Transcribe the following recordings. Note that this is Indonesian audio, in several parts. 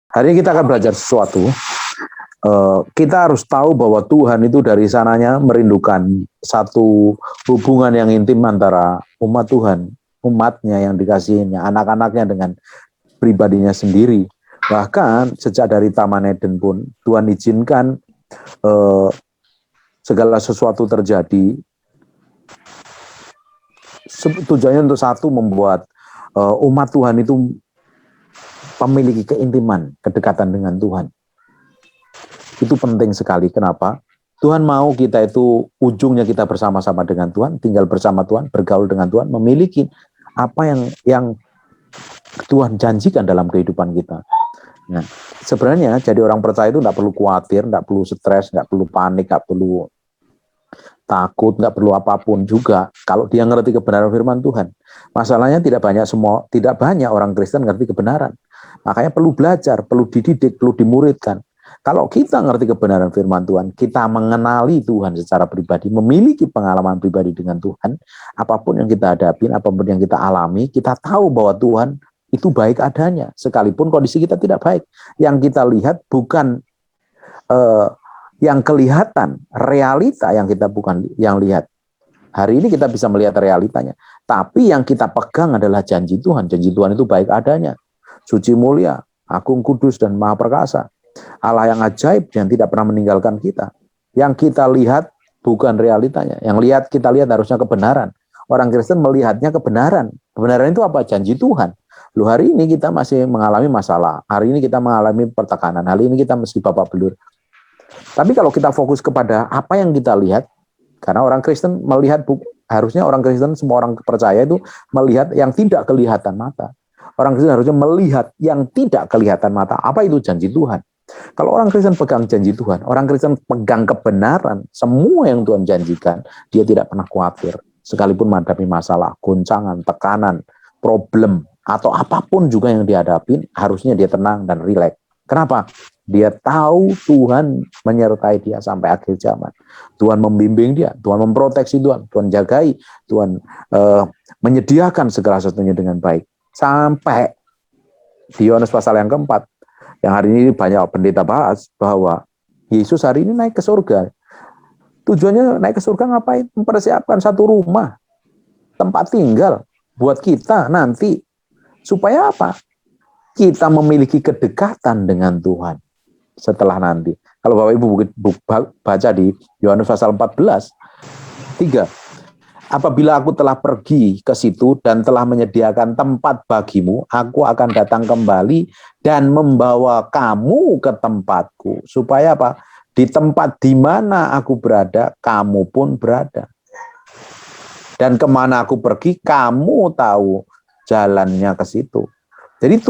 Hari ini kita akan belajar sesuatu. Kita harus tahu bahwa Tuhan itu dari sananya merindukan satu hubungan yang intim antara umat Tuhan, umatnya yang dikasihinya, anak-anaknya dengan pribadinya sendiri. Bahkan sejak dari Taman Eden pun Tuhan izinkan segala sesuatu terjadi. Tujuannya untuk satu, membuat umat Tuhan itu memiliki keintiman, kedekatan dengan Tuhan. Itu penting sekali. Kenapa? Tuhan mau kita itu ujungnya kita bersama-sama dengan Tuhan, tinggal bersama Tuhan, bergaul dengan Tuhan, memiliki apa yang Tuhan janjikan dalam kehidupan kita. Nah, sebenarnya jadi orang percaya itu tidak perlu khawatir, tidak perlu stres, tidak perlu panik, tidak perlu takut, nggak perlu apapun juga kalau dia ngerti kebenaran firman Tuhan. Masalahnya tidak banyak orang Kristen ngerti kebenaran. Makanya perlu belajar, perlu dididik, perlu dimuridkan. Kalau kita ngerti kebenaran firman Tuhan, kita mengenali Tuhan secara pribadi, memiliki pengalaman pribadi dengan Tuhan, apapun yang kita hadapi, apapun yang kita alami, kita tahu bahwa Tuhan itu baik adanya, sekalipun kondisi kita tidak baik. Yang kita lihat bukan yang kelihatan, realita yang kita bukan yang lihat. Hari ini kita bisa melihat realitanya, tapi yang kita pegang adalah janji Tuhan. Janji Tuhan itu baik adanya, suci, mulia, agung, kudus, dan maha perkasa. Allah yang ajaib yang tidak pernah meninggalkan kita. Yang kita lihat bukan realitanya. Yang kita lihat harusnya kebenaran. Orang Kristen melihatnya kebenaran. Kebenaran itu apa? Janji Tuhan. Loh, hari ini kita masih mengalami masalah. Hari ini kita mengalami pertekanan. Hari ini kita mesti babak belur. Tapi kalau kita fokus kepada apa yang kita lihat, karena orang Kristen melihat, harusnya orang Kristen, semua orang percaya itu melihat yang tidak kelihatan mata. Orang Kristen harusnya melihat yang tidak kelihatan mata. Apa itu janji Tuhan? Kalau orang Kristen pegang janji Tuhan, orang Kristen pegang kebenaran, semua yang Tuhan janjikan, dia tidak pernah khawatir. Sekalipun menghadapi masalah, goncangan, tekanan, problem, atau apapun juga yang dihadapi, harusnya dia tenang dan rileks. Kenapa? Dia tahu Tuhan menyertai dia sampai akhir zaman. Tuhan membimbing dia, Tuhan memproteksi Tuhan jagai, Tuhan menyediakan segala sesuatunya dengan baik. Sampai di Yohanes pasal yang keempat, yang hari ini banyak pendeta bahas, bahwa Yesus hari ini naik ke surga. Tujuannya naik ke surga ngapain? Mempersiapkan satu rumah, tempat tinggal buat kita nanti. Supaya apa? Kita memiliki kedekatan dengan Tuhan setelah nanti. Kalau Bapak Ibu baca di Yohanes pasal 14, 3. Apabila aku telah pergi ke situ dan telah menyediakan tempat bagimu, aku akan datang kembali dan membawa kamu ke tempatku. Supaya apa? Di tempat di mana aku berada, kamu pun berada. Dan kemana aku pergi, kamu tahu jalannya ke situ. Jadi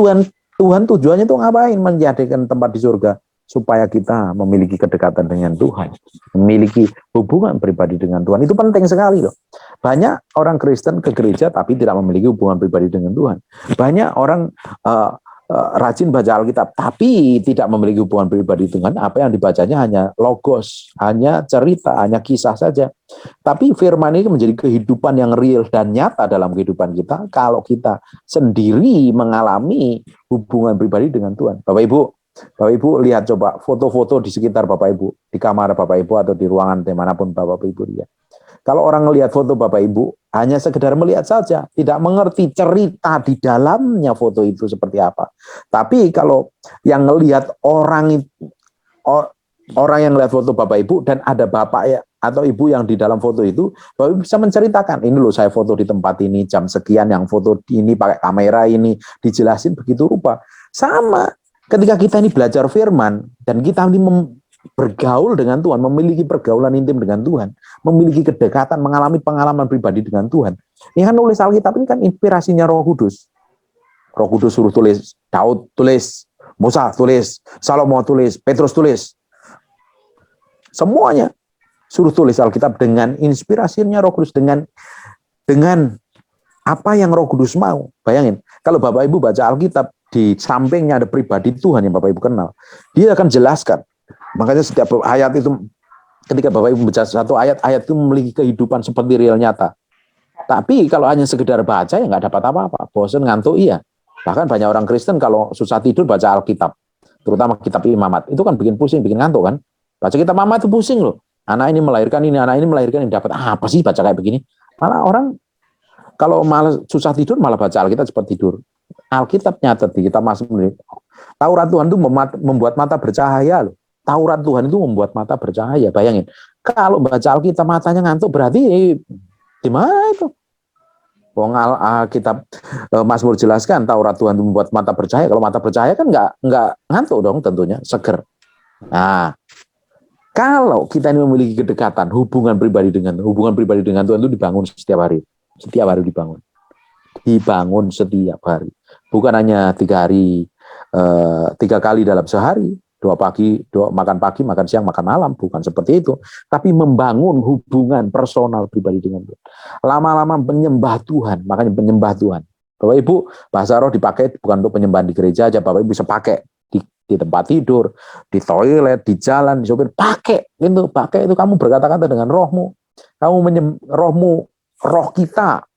Tuhan tujuannya itu ngapain? Menjadikan tempat di surga. Supaya kita memiliki kedekatan dengan Tuhan, memiliki hubungan pribadi dengan Tuhan. Itu penting sekali loh. Banyak orang Kristen ke gereja tapi tidak memiliki hubungan pribadi dengan Tuhan. Banyak orang rajin baca Alkitab tapi tidak memiliki hubungan pribadi dengan Tuhan. Apa yang dibacanya hanya logos, hanya cerita, hanya kisah saja. Tapi firman ini menjadi kehidupan yang real dan nyata dalam kehidupan kita kalau kita sendiri mengalami hubungan pribadi dengan Tuhan. Bapak Ibu lihat coba foto-foto di sekitar Bapak Ibu, di kamar Bapak Ibu atau di ruangan dimanapun Bapak Ibu lihat. Kalau orang melihat foto Bapak Ibu, hanya sekedar melihat saja, tidak mengerti cerita di dalamnya foto itu seperti apa. Tapi kalau yang melihat orang yang melihat foto Bapak Ibu dan ada Bapak ya atau Ibu yang di dalam foto itu, Bapak Ibu bisa menceritakan, ini loh saya foto di tempat ini, jam sekian, yang foto ini pakai kamera ini, dijelasin begitu rupa. Sama. Ketika kita ini belajar firman, dan kita ini bergaul dengan Tuhan, memiliki pergaulan intim dengan Tuhan, memiliki kedekatan, mengalami pengalaman pribadi dengan Tuhan. Ini kan nulis Alkitab ini kan inspirasinya Roh Kudus. Roh Kudus suruh tulis, Daud tulis, Musa tulis, Salomo tulis, Petrus tulis. Semuanya suruh tulis Alkitab dengan inspirasinya Roh Kudus, dengan apa yang Roh Kudus mau. Bayangin, kalau Bapak Ibu baca Alkitab, di sampingnya ada pribadi Tuhan yang Bapak Ibu kenal. Dia akan jelaskan. Makanya setiap ayat itu, ketika Bapak Ibu baca satu ayat itu memiliki kehidupan seperti real nyata. Tapi kalau hanya sekedar baca ya nggak dapat apa-apa. Bosan, ngantuk iya. Bahkan banyak orang Kristen kalau susah tidur baca Alkitab. terutama kitab imamat, itu kan bikin pusing, bikin ngantuk kan. Baca kitab imamat itu pusing loh. Anak ini melahirkan ini, anak ini melahirkan ini, dapat apa sih baca kayak begini? Malah orang kalau malah susah tidur malah baca Alkitab cepat tidur. Alkitab nyatet di kitab Mazmur. Taurat Tuhan itu membuat mata bercahaya loh. Taurat Tuhan itu membuat mata bercahaya. Bayangin, kalau baca Alkitab matanya ngantuk berarti di mana itu? Wong Alkitab Mazmur jelaskan Taurat Tuhan itu membuat mata bercahaya. Kalau mata bercahaya kan nggak ngantuk dong tentunya, seger. Nah, kalau kita ini memiliki kedekatan, hubungan pribadi dengan Tuhan itu dibangun setiap hari. Setiap hari dibangun setiap hari, bukan hanya 3 hari, 3 kali dalam sehari, 2 makan pagi, makan siang, makan malam, bukan seperti itu, tapi membangun hubungan personal pribadi dengan Tuhan. Lama-lama menyembah Tuhan, makanya penyembah Tuhan. Bapak Ibu, bahasa roh dipakai bukan untuk penyembahan di gereja aja, Bapak Ibu bisa pakai di tempat tidur, di toilet, di jalan, di sopir, pakai itu kamu berkata-kata dengan rohmu, roh kita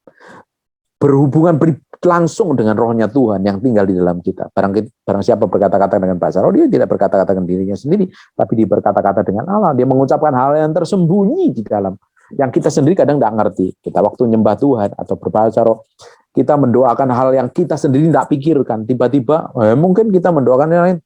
berhubungan langsung dengan rohnya Tuhan yang tinggal di dalam kita. Barang siapa berkata-kata dengan bahasa roh, dia tidak berkata-kata dengan dirinya sendiri, tapi dia berkata-kata dengan Allah. Dia mengucapkan hal yang tersembunyi di dalam, yang kita sendiri kadang tidak ngerti. Kita waktu nyembah Tuhan atau berbahasa roh, kita mendoakan hal yang kita sendiri tidak pikirkan. Tiba-tiba, mungkin kita mendoakan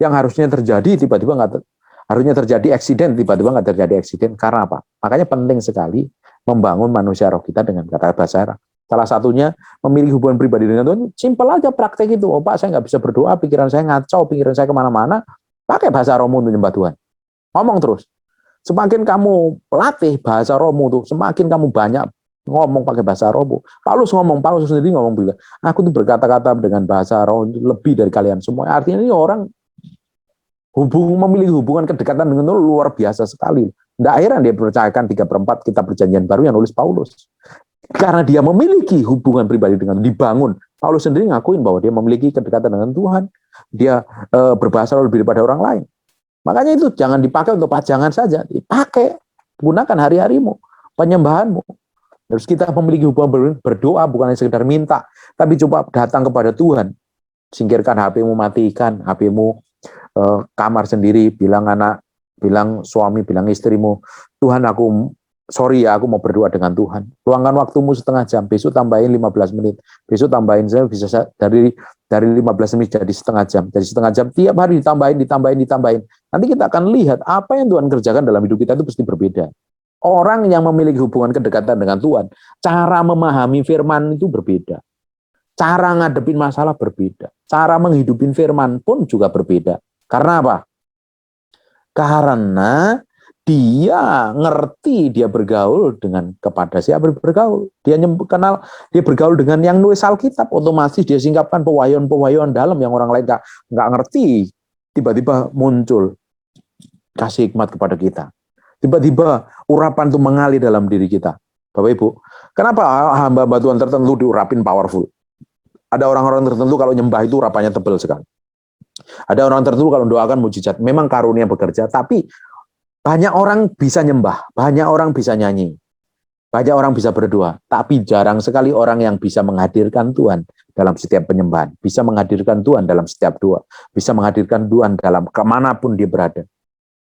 yang harusnya terjadi, tiba-tiba nggak harusnya terjadi eksiden, tiba-tiba nggak terjadi eksiden. Karena apa? Makanya penting sekali membangun manusia roh kita dengan kata bahasa roh. Salah satunya memiliki hubungan pribadi dengan Tuhan, simpel aja praktek itu. Oh Pak, saya nggak bisa berdoa, pikiran saya ngacau, pikiran saya kemana-mana, pakai bahasa rohmu untuk nyembah Tuhan. Ngomong terus. Semakin kamu pelatih bahasa rohmu tuh, semakin kamu banyak ngomong pakai bahasa rohmu. Paulus sendiri ngomong bilang, aku tuh berkata-kata dengan bahasa roh lebih dari kalian semua. Artinya ini orang memiliki hubungan kedekatan dengan Tuhan luar biasa sekali. Tidak heran dia percayakan 3/4 kitab perjanjian baru yang nulis Paulus. Karena dia memiliki hubungan pribadi dengan dibangun. Paulus sendiri ngakuin bahwa dia memiliki kedekatan dengan Tuhan. Dia berbahasa lebih daripada orang lain. Makanya itu jangan dipakai untuk pajangan saja. Dipakai, gunakan hari-harimu, penyembahanmu. Terus kita memiliki hubungan berdoa bukan hanya sekedar minta, tapi coba datang kepada Tuhan. Singkirkan HP-mu, matikan HP-mu, kamar sendiri, bilang suami, bilang istrimu, Tuhan sorry ya, aku mau berdoa dengan Tuhan. Luangkan waktumu setengah jam, besok tambahin 15 menit. Besok tambahin, saya bisa dari 15 menit jadi setengah jam. Jadi setengah jam, tiap hari ditambahin. Nanti kita akan lihat apa yang Tuhan kerjakan dalam hidup kita itu pasti berbeda. Orang yang memiliki hubungan kedekatan dengan Tuhan, cara memahami firman itu berbeda. Cara ngadepin masalah berbeda. Cara menghidupin firman pun juga berbeda. Karena apa? Karena dia ngerti, dia bergaul dengan kepada siapa bergaul. Dia bergaul dengan yang nulis Alkitab, otomatis dia singkapkan pewahyuan dalam yang orang lain nggak ngerti. Tiba-tiba muncul kasih hikmat kepada kita. Tiba-tiba urapan itu mengalir dalam diri kita. Bapak Ibu, kenapa hamba Tuhan tertentu diurapin powerful? Ada orang-orang tertentu kalau nyembah itu urapannya tebal sekali. Ada orang tertentu kalau doakan mujizat. Memang karunia bekerja, tapi banyak orang bisa nyembah, banyak orang bisa nyanyi, banyak orang bisa berdoa, tapi jarang sekali orang yang bisa menghadirkan Tuhan dalam setiap penyembahan, bisa menghadirkan Tuhan dalam setiap doa, bisa menghadirkan Tuhan dalam kemanapun dia berada.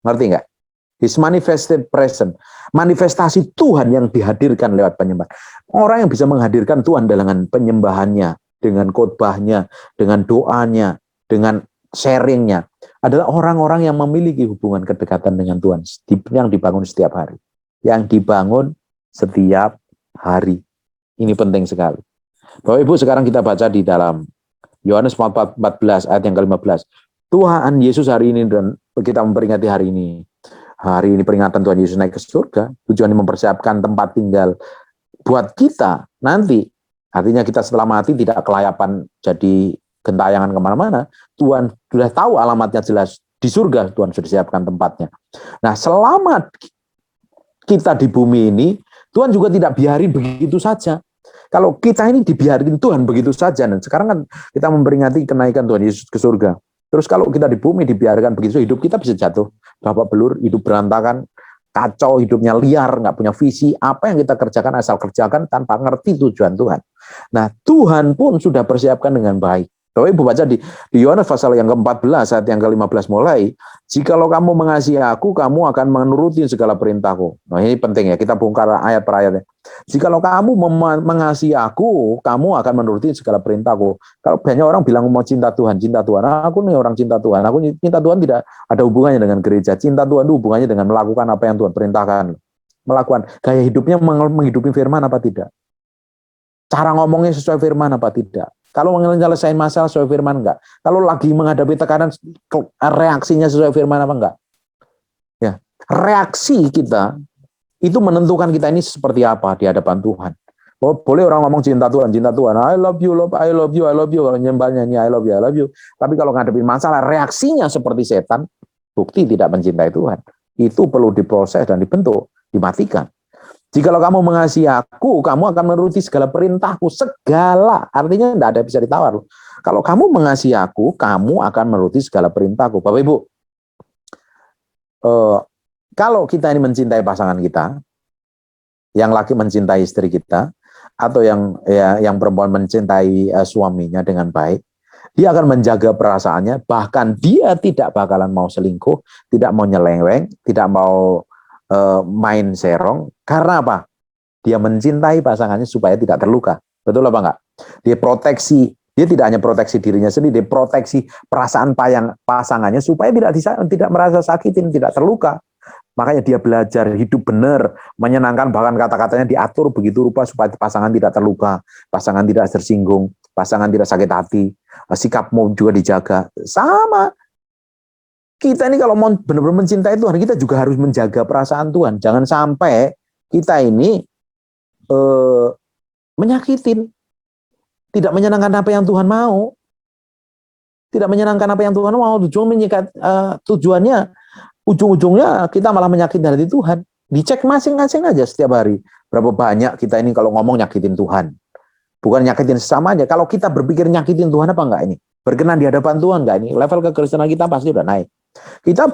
Ngerti nggak? His manifested presence, manifestasi Tuhan yang dihadirkan lewat penyembahan. Orang yang bisa menghadirkan Tuhan dengan penyembahannya, dengan khotbahnya, dengan doanya, dengan sharingnya, adalah orang-orang yang memiliki hubungan kedekatan dengan Tuhan yang dibangun setiap hari. Yang dibangun setiap hari. Ini penting sekali. Bapak Ibu, sekarang kita baca di dalam Yohanes 14 ayat yang ke-15. Tuhan Yesus hari ini, dan kita memperingati hari ini peringatan Tuhan Yesus naik ke surga, tujuannya mempersiapkan tempat tinggal buat kita nanti. Artinya kita setelah mati tidak kelayapan jadi gentayangan kemana-mana. Tuhan sudah tahu alamatnya jelas. Di surga Tuhan sudah siapkan tempatnya. Nah, selama kita di bumi ini, Tuhan juga tidak biarin begitu saja. Kalau kita ini dibiarin Tuhan begitu saja, dan sekarang kan kita memperingati kenaikan Tuhan Yesus ke surga. Terus kalau kita di bumi dibiarkan begitu, hidup kita bisa jatuh babak belur, hidup berantakan, kacau, hidupnya liar, nggak punya visi. Apa yang kita kerjakan asal kerjakan tanpa ngerti tujuan Tuhan. Nah, Tuhan pun sudah persiapkan dengan baik. Coba Ibu baca di Yohanes pasal yang ke-14 ayat yang ke-15 mulai, jikalau kamu mengasihi aku, kamu akan menuruti segala perintahku. Nah ini penting ya, kita bongkar ayat per ayatnya. Jikalau kamu mengasihi aku, kamu akan menuruti segala perintahku. Kalau banyak orang bilang mau cinta Tuhan, aku nih orang cinta Tuhan. Aku cinta Tuhan tidak ada hubungannya dengan gereja. Cinta Tuhan itu hubungannya dengan melakukan apa yang Tuhan perintahkan. Melakukan gaya hidupnya menghidupi firman apa tidak. Cara ngomongnya sesuai firman apa tidak? Kalau menyelesaikan masalah sesuai firman enggak? Kalau lagi menghadapi tekanan, reaksinya sesuai firman apa enggak? Ya, reaksi kita itu menentukan kita ini seperti apa di hadapan Tuhan. Oh, boleh orang ngomong cinta Tuhan, I love you, I love you, I love you. Kalau nyembahnya nyanyi I love you, I love you. Tapi kalau ngadepin masalah, reaksinya seperti setan, bukti tidak mencintai Tuhan. Itu perlu diproses dan dibentuk, dimatikan. Jikalau kamu mengasihi aku, kamu akan menuruti segala perintahku. Segala, artinya tidak ada yang bisa ditawar. Kalau kamu mengasihi aku, kamu akan menuruti segala perintahku. Bapak Ibu, kalau kita ini mencintai pasangan kita, yang laki mencintai istri kita, atau yang perempuan mencintai suaminya dengan baik, dia akan menjaga perasaannya, bahkan dia tidak bakalan mau selingkuh, tidak mau nyeleweng, tidak mau main serong. Karena apa? Dia mencintai pasangannya supaya tidak terluka. Betul apa enggak? Dia proteksi, dia tidak hanya proteksi dirinya sendiri, dia proteksi perasaan pasangannya supaya tidak merasa sakitin, tidak terluka. Makanya dia belajar hidup benar, menyenangkan, bahkan kata-katanya diatur begitu rupa supaya pasangan tidak terluka, pasangan tidak tersinggung, pasangan tidak sakit hati, sikapmu juga dijaga. Sama. Kita ini kalau mau benar-benar mencintai Tuhan, kita juga harus menjaga perasaan Tuhan. Jangan sampai kita ini menyakitin, tidak menyenangkan apa yang Tuhan mau, tidak menyenangkan apa yang Tuhan mau. Tujuannya, ujung-ujungnya kita malah menyakiti hati Tuhan. Dicek masing-masing aja setiap hari. Berapa banyak kita ini kalau ngomong nyakitin Tuhan. Bukan nyakitin sesama aja. Kalau kita berpikir nyakitin Tuhan apa enggak ini? Berkenan di hadapan Tuhan enggak ini? Level kekristenan kita pasti udah naik. Kita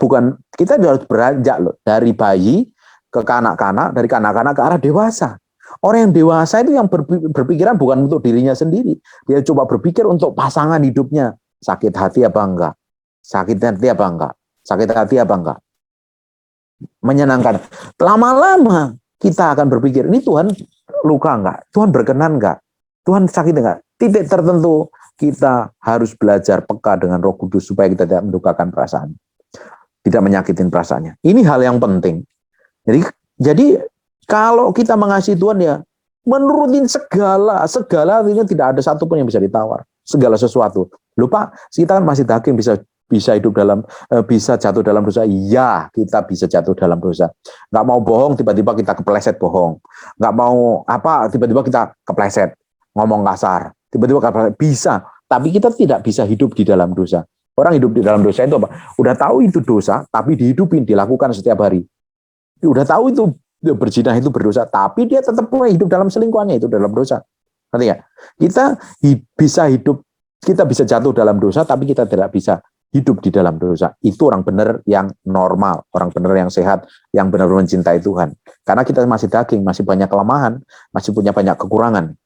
harus beranjak loh, dari bayi ke kanak-kanak, dari kanak-kanak ke arah dewasa. Orang yang dewasa itu yang berpikiran bukan untuk dirinya sendiri. Dia coba berpikir untuk pasangan hidupnya. Sakit hati apa enggak? Sakit hati apa enggak? Sakit hati apa enggak? Menyenangkan. Lama-lama kita akan berpikir, ini Tuhan luka enggak? Tuhan berkenan enggak? Tuhan sakit enggak? Titik tertentu kita harus belajar peka dengan Roh Kudus supaya kita tidak mendukakan perasaan. Tidak menyakitin perasaannya. Ini hal yang penting. Jadi kalau kita mengasihi Tuhan ya menurutin segala artinya tidak ada satupun yang bisa ditawar. Segala sesuatu. Lupa, kita kan masih daging, bisa hidup bisa jatuh dalam dosa. Iya, kita bisa jatuh dalam dosa. Nggak mau bohong, tiba-tiba kita kepleset bohong. Nggak mau tiba-tiba kita kepleset ngomong kasar. Tiba-tiba kepleset. Bisa, tapi kita tidak bisa hidup di dalam dosa. Orang hidup di dalam dosa itu apa? Udah tahu itu dosa, tapi dihidupin, dilakukan setiap hari. Udah tahu itu berzina itu berdosa, tapi dia tetap hidup dalam selingkuhannya, itu dalam dosa. Ngerti ya? Kita bisa jatuh dalam dosa, tapi kita tidak bisa hidup di dalam dosa. Itu orang benar yang normal, orang benar yang sehat, yang benar-benar mencintai Tuhan. Karena kita masih daging, masih banyak kelemahan, masih punya banyak kekurangan.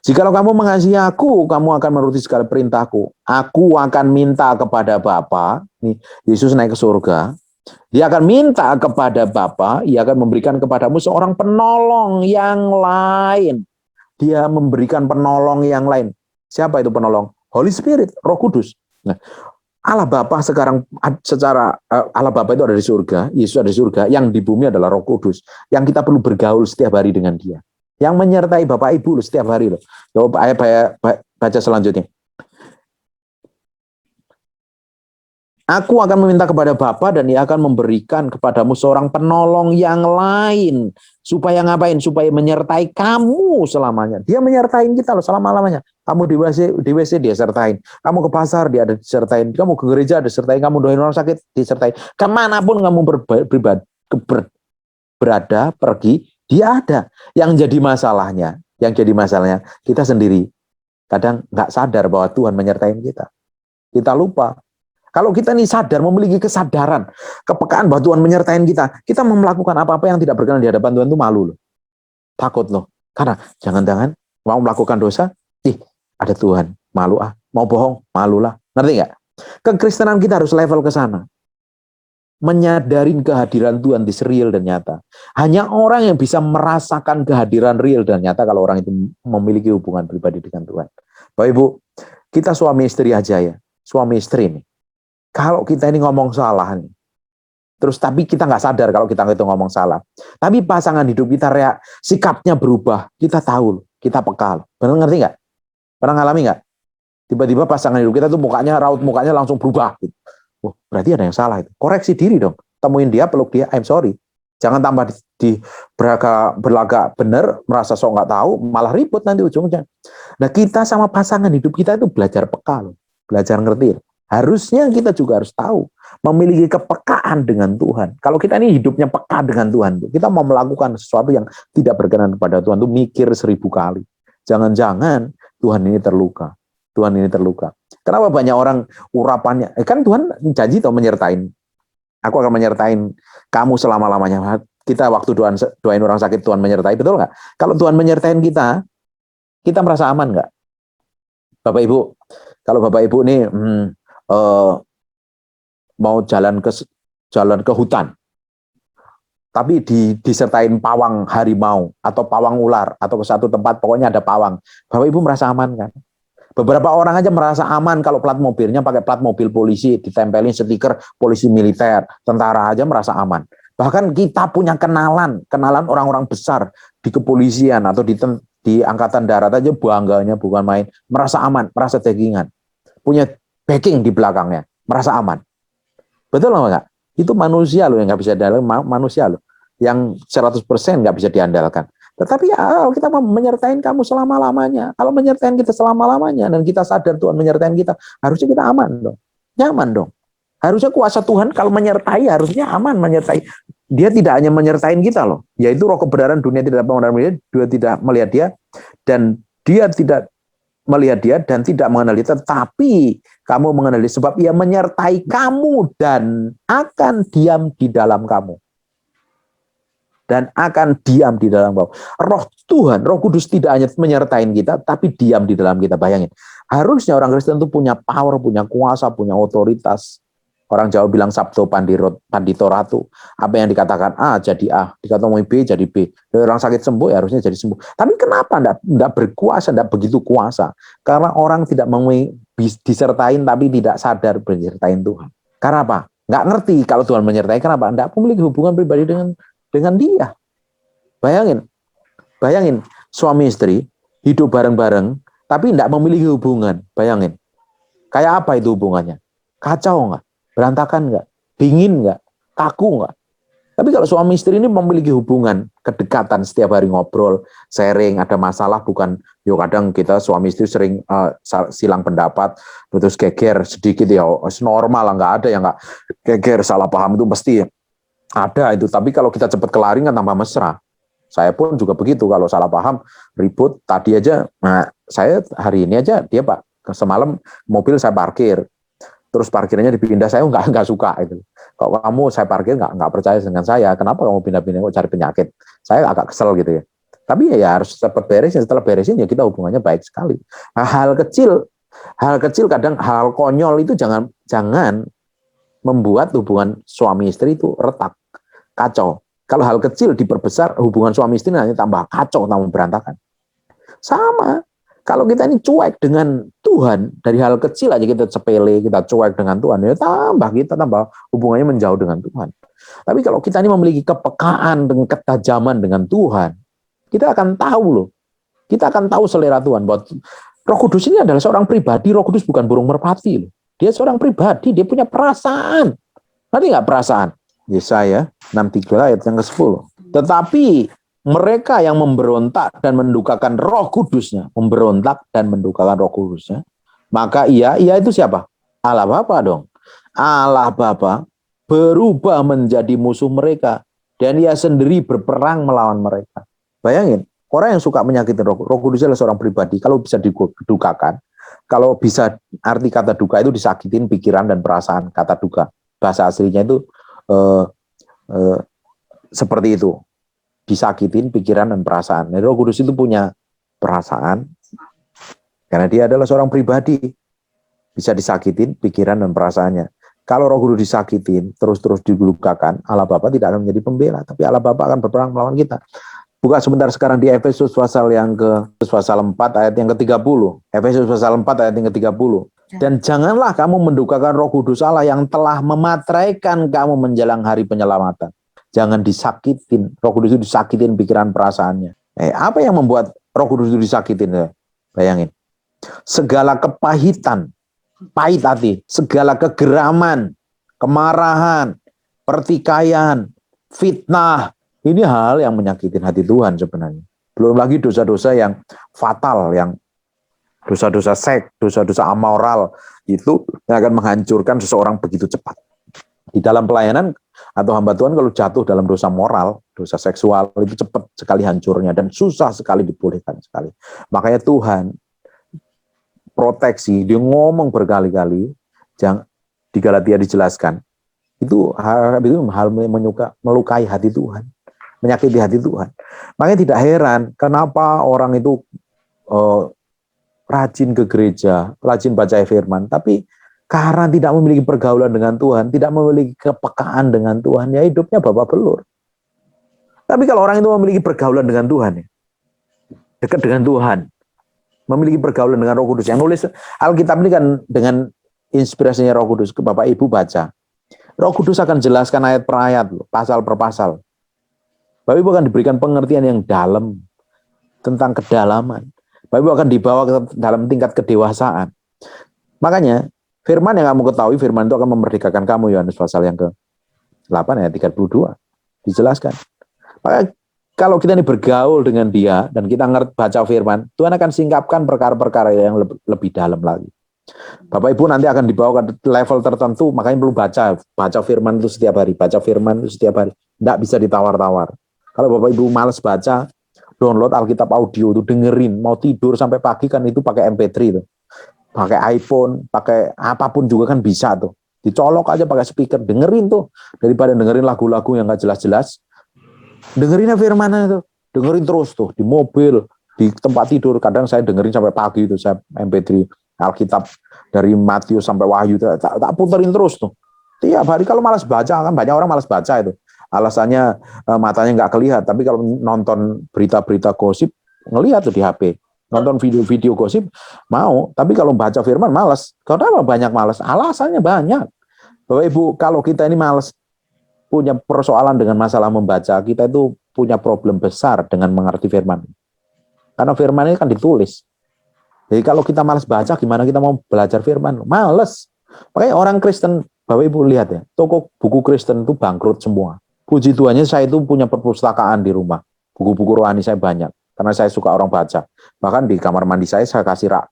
Jikalau kamu mengasihi aku, kamu akan menuruti segala perintahku. Aku akan minta kepada Bapa. Nih, Yesus naik ke surga. Dia akan minta kepada Bapa, ia akan memberikan kepadamu seorang penolong yang lain. Dia memberikan penolong yang lain. Siapa itu penolong? Holy Spirit, Roh Kudus. Nah, Allah Bapa sekarang Allah Bapa itu ada di surga, Yesus ada di surga, yang di bumi adalah Roh Kudus, yang kita perlu bergaul setiap hari dengan Dia. Yang menyertai Bapak Ibu setiap hari loh. Coba baca selanjutnya. Aku akan meminta kepada Bapa dan Ia akan memberikan kepadamu seorang penolong yang lain. Supaya ngapain? Supaya menyertai kamu selamanya. Dia menyertai kita loh selama-lamanya. Kamu di WC dia sertain. Kamu ke pasar dia ada disertain. Kamu ke gereja ada disertain. Kamu doain orang sakit disertai. Kemanapun kamu berada, pergi, dia ada. Yang jadi masalahnya kita sendiri kadang nggak sadar bahwa Tuhan menyertai kita. Kita lupa. Kalau kita ini sadar, memiliki kesadaran, kepekaan bahwa Tuhan menyertai kita mau melakukan apa-apa yang tidak berkenan di hadapan Tuhan itu malu loh. Takut loh. Karena jangan-jangan mau melakukan dosa, ada Tuhan, malu Mau bohong, malulah. Ngerti nggak? Kekristenan kita harus level ke sana. Menyadarin kehadiran Tuhan di real dan nyata. Hanya orang yang bisa merasakan kehadiran real dan nyata kalau orang itu memiliki hubungan pribadi dengan Tuhan. Bapak Ibu, kita suami istri aja ya. Suami istri nih. Kalau kita ini ngomong salah nih. Terus tapi kita nggak sadar kalau kita itu ngomong salah. Tapi pasangan hidup kita sikapnya berubah. Kita tahu, kita peka. Benar ngerti nggak? Pernah ngalami nggak? Tiba-tiba pasangan hidup kita tuh raut mukanya langsung berubah. Gitu. Oh, berarti ada yang salah itu. Koreksi diri dong. Temuin dia, peluk dia, I'm sorry. Jangan tambah berlagak benar, merasa sok nggak tahu, malah ribut nanti ujungnya. Nah, kita sama pasangan hidup kita itu belajar peka loh. Belajar ngerti. Harusnya kita juga harus tahu, memiliki kepekaan dengan Tuhan. Kalau kita ini hidupnya peka dengan Tuhan, kita mau melakukan sesuatu yang tidak berkenan kepada Tuhan, itu mikir 1000 kali. Jangan-jangan Tuhan ini terluka. Tuhan ini terluka. Kenapa banyak orang urapannya? Kan Tuhan janji toh menyertain. Aku akan menyertain kamu selama-lamanya. Kita waktu doain orang sakit, Tuhan menyertai, betul nggak? Kalau Tuhan menyertain kita merasa aman nggak? Bapak Ibu, kalau Bapak Ibu nih mau jalan ke hutan, tapi disertain pawang harimau atau pawang ular atau ke satu tempat pokoknya ada pawang, Bapak Ibu merasa aman kan? Beberapa orang aja merasa aman kalau plat mobilnya pakai plat mobil polisi, ditempelin stiker polisi militer, tentara aja merasa aman. Bahkan kita punya kenalan orang-orang besar di kepolisian atau di angkatan darat aja bangganya bukan main, merasa aman, merasa tagingan, punya backing di belakangnya, merasa aman. Betul nggak? Itu manusia loh yang nggak bisa diandalkan, manusia loh yang 100% nggak bisa diandalkan. Tetapi ya kita mau menyertain kamu selama-lamanya. Kalau menyertain kita selama-lamanya dan kita sadar Tuhan menyertain kita, harusnya kita aman dong. Nyaman dong. Harusnya kuasa Tuhan kalau menyertai harusnya aman menyertai. Dia tidak hanya menyertain kita loh, yaitu roh kebenaran dunia tidak mengenal dia, tidak melihat dia dan dia tidak melihat dia dan tidak mengenal dia, tetapi kamu mengenal dia sebab ia menyertai kamu dan akan diam di dalam kamu. Dan akan diam di dalam kamu. Roh Tuhan, Roh Kudus tidak hanya menyertai kita, tapi diam di dalam kita. Bayangin, harusnya orang Kristen itu punya power, punya kuasa, punya otoritas. Orang Jawa bilang sabdo pandito ratu. Apa yang dikatakan A jadi A, dikatakan B jadi B. Dan orang sakit sembuh ya harusnya jadi sembuh. Tapi kenapa tidak berkuasa, tidak begitu kuasa? Karena orang tidak disertain tapi tidak sadar disertain Tuhan. Karena apa? Nggak ngerti kalau Tuhan menyertai. Kenapa? Tidak memiliki hubungan pribadi dengan dia. Bayangin suami istri hidup bareng-bareng tapi tidak memiliki hubungan. Bayangin. Kayak apa itu hubungannya? Kacau nggak? Berantakan nggak? Dingin nggak? Kaku nggak? Tapi kalau suami istri ini memiliki hubungan, kedekatan setiap hari ngobrol, sharing, ada masalah bukan, kadang kita suami istri sering silang pendapat, terus geger sedikit ya, normal lah, nggak ada yang nggak geger, salah paham itu pasti ada itu. Tapi kalau kita cepat kelarin kan tambah mesra. Saya pun juga begitu, kalau salah paham, ribut, tadi aja, saya hari ini aja, dia Pak, semalam mobil saya parkir, terus parkirnya dipindah, saya nggak suka itu. Kalau kamu saya parkir nggak percaya dengan saya, kenapa kamu pindah-pindah kok cari penyakit? Saya agak kesel gitu ya. Tapi ya harus cepat beresin. Setelah beresin ya kita hubungannya baik sekali. Nah, hal kecil kadang hal konyol itu jangan membuat hubungan suami istri itu retak, kacau. Kalau hal kecil diperbesar, hubungan suami istri nanti tambah kacau, tambah berantakan. Sama. Kalau kita ini cuek dengan Tuhan, dari hal kecil aja kita sepele, kita cuek dengan Tuhan, ya tambah hubungannya menjauh dengan Tuhan. Tapi kalau kita ini memiliki kepekaan dengan ketajaman dengan Tuhan, kita akan tahu loh. Kita akan tahu selera Tuhan. Bahwa Roh Kudus ini adalah seorang pribadi. Roh Kudus bukan burung merpati loh. Dia seorang pribadi, dia punya perasaan. Nanti nggak perasaan? Yesaya 63 ayat yang ke-10. Tetapi mereka yang memberontak dan mendukakan Roh Kudusnya, maka ia itu siapa? Allah Bapa dong. Allah Bapa berubah menjadi musuh mereka dan ia sendiri berperang melawan mereka. Bayangin, orang yang suka menyakiti Roh Kudus adalah seorang pribadi. Kalau bisa didukakan, kalau bisa arti kata duka itu disakitin pikiran dan perasaan, kata duka. Bahasa aslinya itu seperti itu. Disakitin pikiran dan perasaan. Roh Kudus itu punya perasaan karena dia adalah seorang pribadi. bisa disakitin pikiran dan perasaannya. Kalau Roh Kudus disakitin, terus-terus dilukakan, Allah Bapa tidak akan menjadi pembela, tapi Allah Bapa akan berperang melawan kita. Buka sebentar sekarang di Efesus pasal 4 ayat yang ke-30. Efesus pasal 4 ayat yang ke-30. Dan janganlah kamu mendukakan Roh Kudus Allah yang telah memateraikan kamu menjelang hari penyelamatan. Jangan disakitin. Roh Kudus itu disakitin pikiran perasaannya. Apa yang membuat Roh Kudus itu disakitin? Bayangin. Segala kepahitan, pahit hati, segala kegeraman, kemarahan, pertikaian, fitnah, ini hal yang menyakitin hati Tuhan sebenarnya. Belum lagi dosa-dosa yang fatal, yang dosa-dosa seks, dosa-dosa amoral, itu yang akan menghancurkan seseorang begitu cepat. Di dalam pelayanan atau hamba Tuhan kalau jatuh dalam dosa moral, dosa seksual, itu cepat sekali hancurnya dan susah sekali dipulihkan sekali. Makanya Tuhan proteksi, dia ngomong berkali-kali, jangan di Galatia dijelaskan, itu hal melukai hati Tuhan, menyakiti hati Tuhan. Makanya tidak heran kenapa orang itu rajin ke gereja, rajin baca firman, tapi karena tidak memiliki pergaulan dengan Tuhan, tidak memiliki kepekaan dengan Tuhan, ya hidupnya babak belur. Tapi kalau orang itu memiliki pergaulan dengan Tuhan, dekat dengan Tuhan, memiliki pergaulan dengan Roh Kudus. Yang nulis Alkitab ini kan dengan inspirasinya Roh Kudus. Ke Bapak Ibu baca. Roh Kudus akan jelaskan ayat per ayat, pasal per pasal. Bapak Ibu akan diberikan pengertian yang dalam tentang kedalaman. Bapak Ibu akan dibawa ke dalam tingkat kedewasaan. Makanya firman yang kamu ketahui, firman itu akan memerdekakan kamu. Yohanes pasal yang ke-8 ayat 32 dijelaskan. Maka kalau kita ini bergaul dengan dia dan kita ngerti baca firman, Tuhan akan singkapkan perkara-perkara yang lebih dalam lagi. Bapak Ibu nanti akan dibawa ke level tertentu, makanya perlu baca firman itu setiap hari, baca firman itu setiap hari. Tidak bisa ditawar-tawar. Kalau Bapak Ibu malas baca, download Alkitab audio itu, dengerin, mau tidur sampai pagi kan itu pakai MP3 itu. Pakai iPhone, pakai apapun juga kan bisa tuh. Dicolok aja pakai speaker, dengerin tuh. Daripada dengerin lagu-lagu yang nggak jelas-jelas, dengerinnya firman itu, dengerin terus tuh di mobil, di tempat tidur. Kadang saya dengerin sampai pagi itu, saya MP3 Alkitab dari Matius sampai Wahyu, tak puterin terus tuh. Tiap hari. Kalau malas baca, kan banyak orang malas baca itu. Alasannya matanya nggak kelihatan. Tapi kalau nonton berita-berita gosip, ngelihat tuh di HP. Nonton video-video gosip mau. Tapi kalau baca firman malas. Kenapa banyak malas? Alasannya banyak. Bapak Ibu, kalau kita ini malas, punya persoalan dengan masalah membaca, kita itu punya problem besar dengan mengerti firman. Karena firman ini kan ditulis. Jadi kalau kita malas baca, gimana kita mau belajar firman? Malas. Makanya orang Kristen, Bapak Ibu lihat ya, toko buku Kristen itu bangkrut semua. Puji Tuhannya saya itu punya perpustakaan di rumah. Buku-buku rohani saya banyak. Karena saya suka orang baca. Bahkan di kamar mandi saya kasih rak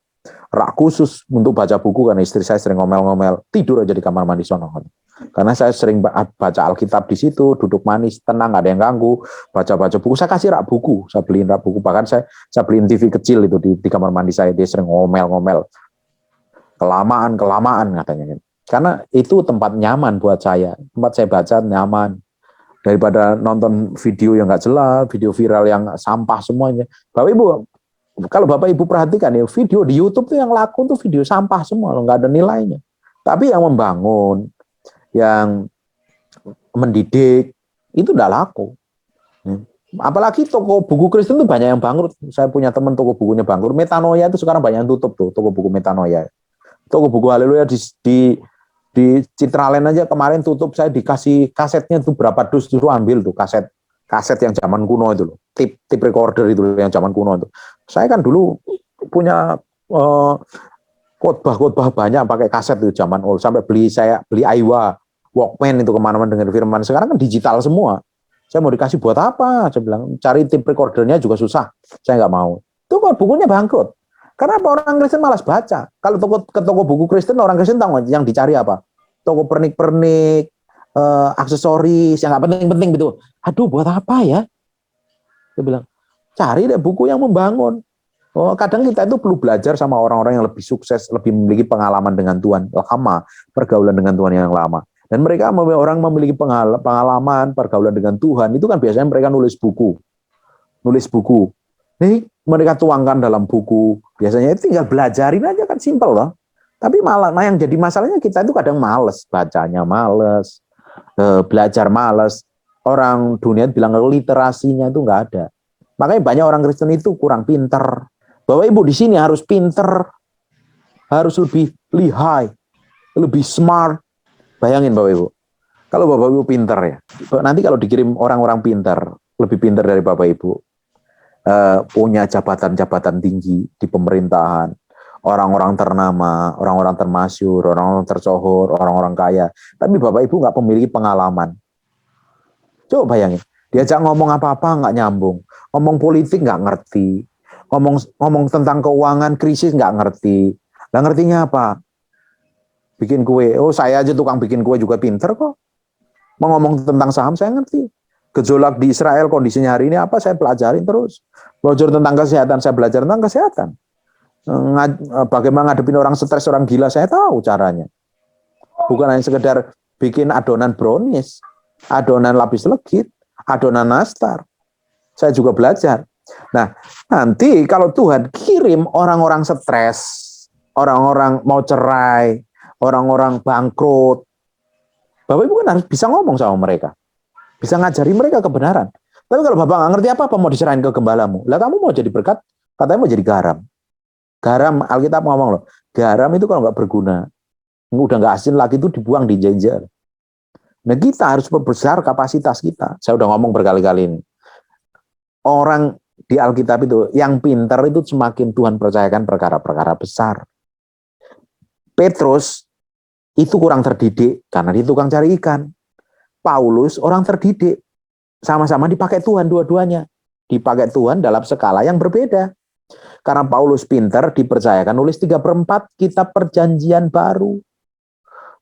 khusus untuk baca buku, karena istri saya sering ngomel-ngomel, tidur aja di kamar mandi sono. Karena saya sering baca Alkitab di situ, duduk manis, tenang, gak ada yang ganggu, baca-baca buku. Saya kasih rak buku, saya beliin rak buku. Bahkan saya beliin TV kecil itu di kamar mandi saya. Dia sering ngomel-ngomel, kelamaan katanya. Karena itu tempat nyaman buat saya. Tempat saya baca nyaman. Daripada nonton video yang gak jelas, video viral yang sampah semuanya. Bapak Ibu, kalau Bapak Ibu perhatikan ya, video di YouTube tuh yang laku tuh video sampah semua, nggak ada nilainya. Tapi yang membangun, yang mendidik, itu udah laku. Apalagi toko buku Kristen itu banyak yang bangkrut. Saya punya teman toko bukunya bangkrut. Metanoia itu sekarang banyak yang tutup tuh, toko buku Metanoia. Toko buku Haleluya di Citraland aja kemarin tutup. Saya dikasih kasetnya tuh berapa dus, disuruh ambil tuh kaset yang zaman kuno itu loh. Tip recorder itu yang zaman kuno itu. Saya kan dulu punya khotbah banyak pakai kaset itu zaman old, sampai beli Aiwa Walkman itu kemana-mana dengan firman. Sekarang kan digital semua. Saya mau dikasih buat apa? Saya bilang cari tip recordernya juga susah. Saya nggak mau. Itu kok bukunya bangkrut. Karena orang Kristen malas baca. Kalau ke toko buku Kristen, orang Kristen tahu yang dicari apa? Toko pernik-pernik, aksesoris yang nggak penting-penting gitu. Aduh, buat apa ya? Dia bilang, cari deh buku yang membangun. Oh, kadang kita itu perlu belajar sama orang-orang yang lebih sukses, lebih memiliki pengalaman dengan Tuhan lama, pergaulan dengan Tuhan yang lama. Dan mereka orang memiliki pengalaman, pergaulan dengan Tuhan, itu kan biasanya mereka nulis buku. Nih, mereka tuangkan dalam buku. Biasanya itu tinggal belajarin aja kan, simpel loh. Tapi malah yang jadi masalahnya kita itu kadang males, bacanya males, belajar males. Orang dunia bilang literasinya itu nggak ada. Makanya banyak orang Kristen itu kurang pinter. Bapak Ibu di sini harus pinter, harus lebih lihai, lebih smart. Bayangin Bapak Ibu, kalau Bapak Ibu pinter ya, nanti kalau dikirim orang-orang pinter, lebih pinter dari Bapak Ibu, punya jabatan-jabatan tinggi di pemerintahan, orang-orang ternama, orang-orang termasyur, orang-orang tersohor, orang-orang kaya, tapi Bapak Ibu nggak memiliki pengalaman. Coba bayangin, diajak ngomong apa-apa nggak nyambung, ngomong politik nggak ngerti, ngomong tentang keuangan krisis nggak ngerti. Nggak ngertinya apa? Bikin kue, oh saya aja tukang bikin kue juga pinter kok. Mau ngomong tentang saham saya ngerti. Gejolak di Israel kondisinya hari ini apa saya pelajarin terus. Belajar tentang kesehatan saya belajar tentang kesehatan. Bagaimana ngadepin orang stres, orang gila saya tahu caranya. Bukan hanya sekedar bikin adonan brownies, adonan lapis legit, adonan nastar. Saya juga belajar. Nah, nanti kalau Tuhan kirim orang-orang stres, orang-orang mau cerai, orang-orang bangkrut, Bapak Ibu kan harus bisa ngomong sama mereka. Bisa ngajari mereka kebenaran. Tapi kalau Bapak nggak ngerti apa-apa mau diserahin ke gembalamu, lah kamu mau jadi berkat, katanya mau jadi garam. Garam, Alkitab ngomong loh, garam itu kalau nggak berguna, udah nggak asin lagi itu dibuang di jejer. Nah kita harus perbesar kapasitas kita. Saya udah ngomong berkali-kali ini. Orang di Alkitab itu, yang pintar itu semakin Tuhan percayakan perkara-perkara besar. Petrus itu kurang terdidik karena dia tukang cari ikan. Paulus orang terdidik. Sama-sama dipakai Tuhan dua-duanya. Dipakai Tuhan dalam skala yang berbeda. Karena Paulus pintar dipercayakan nulis 3/4 kitab perjanjian baru.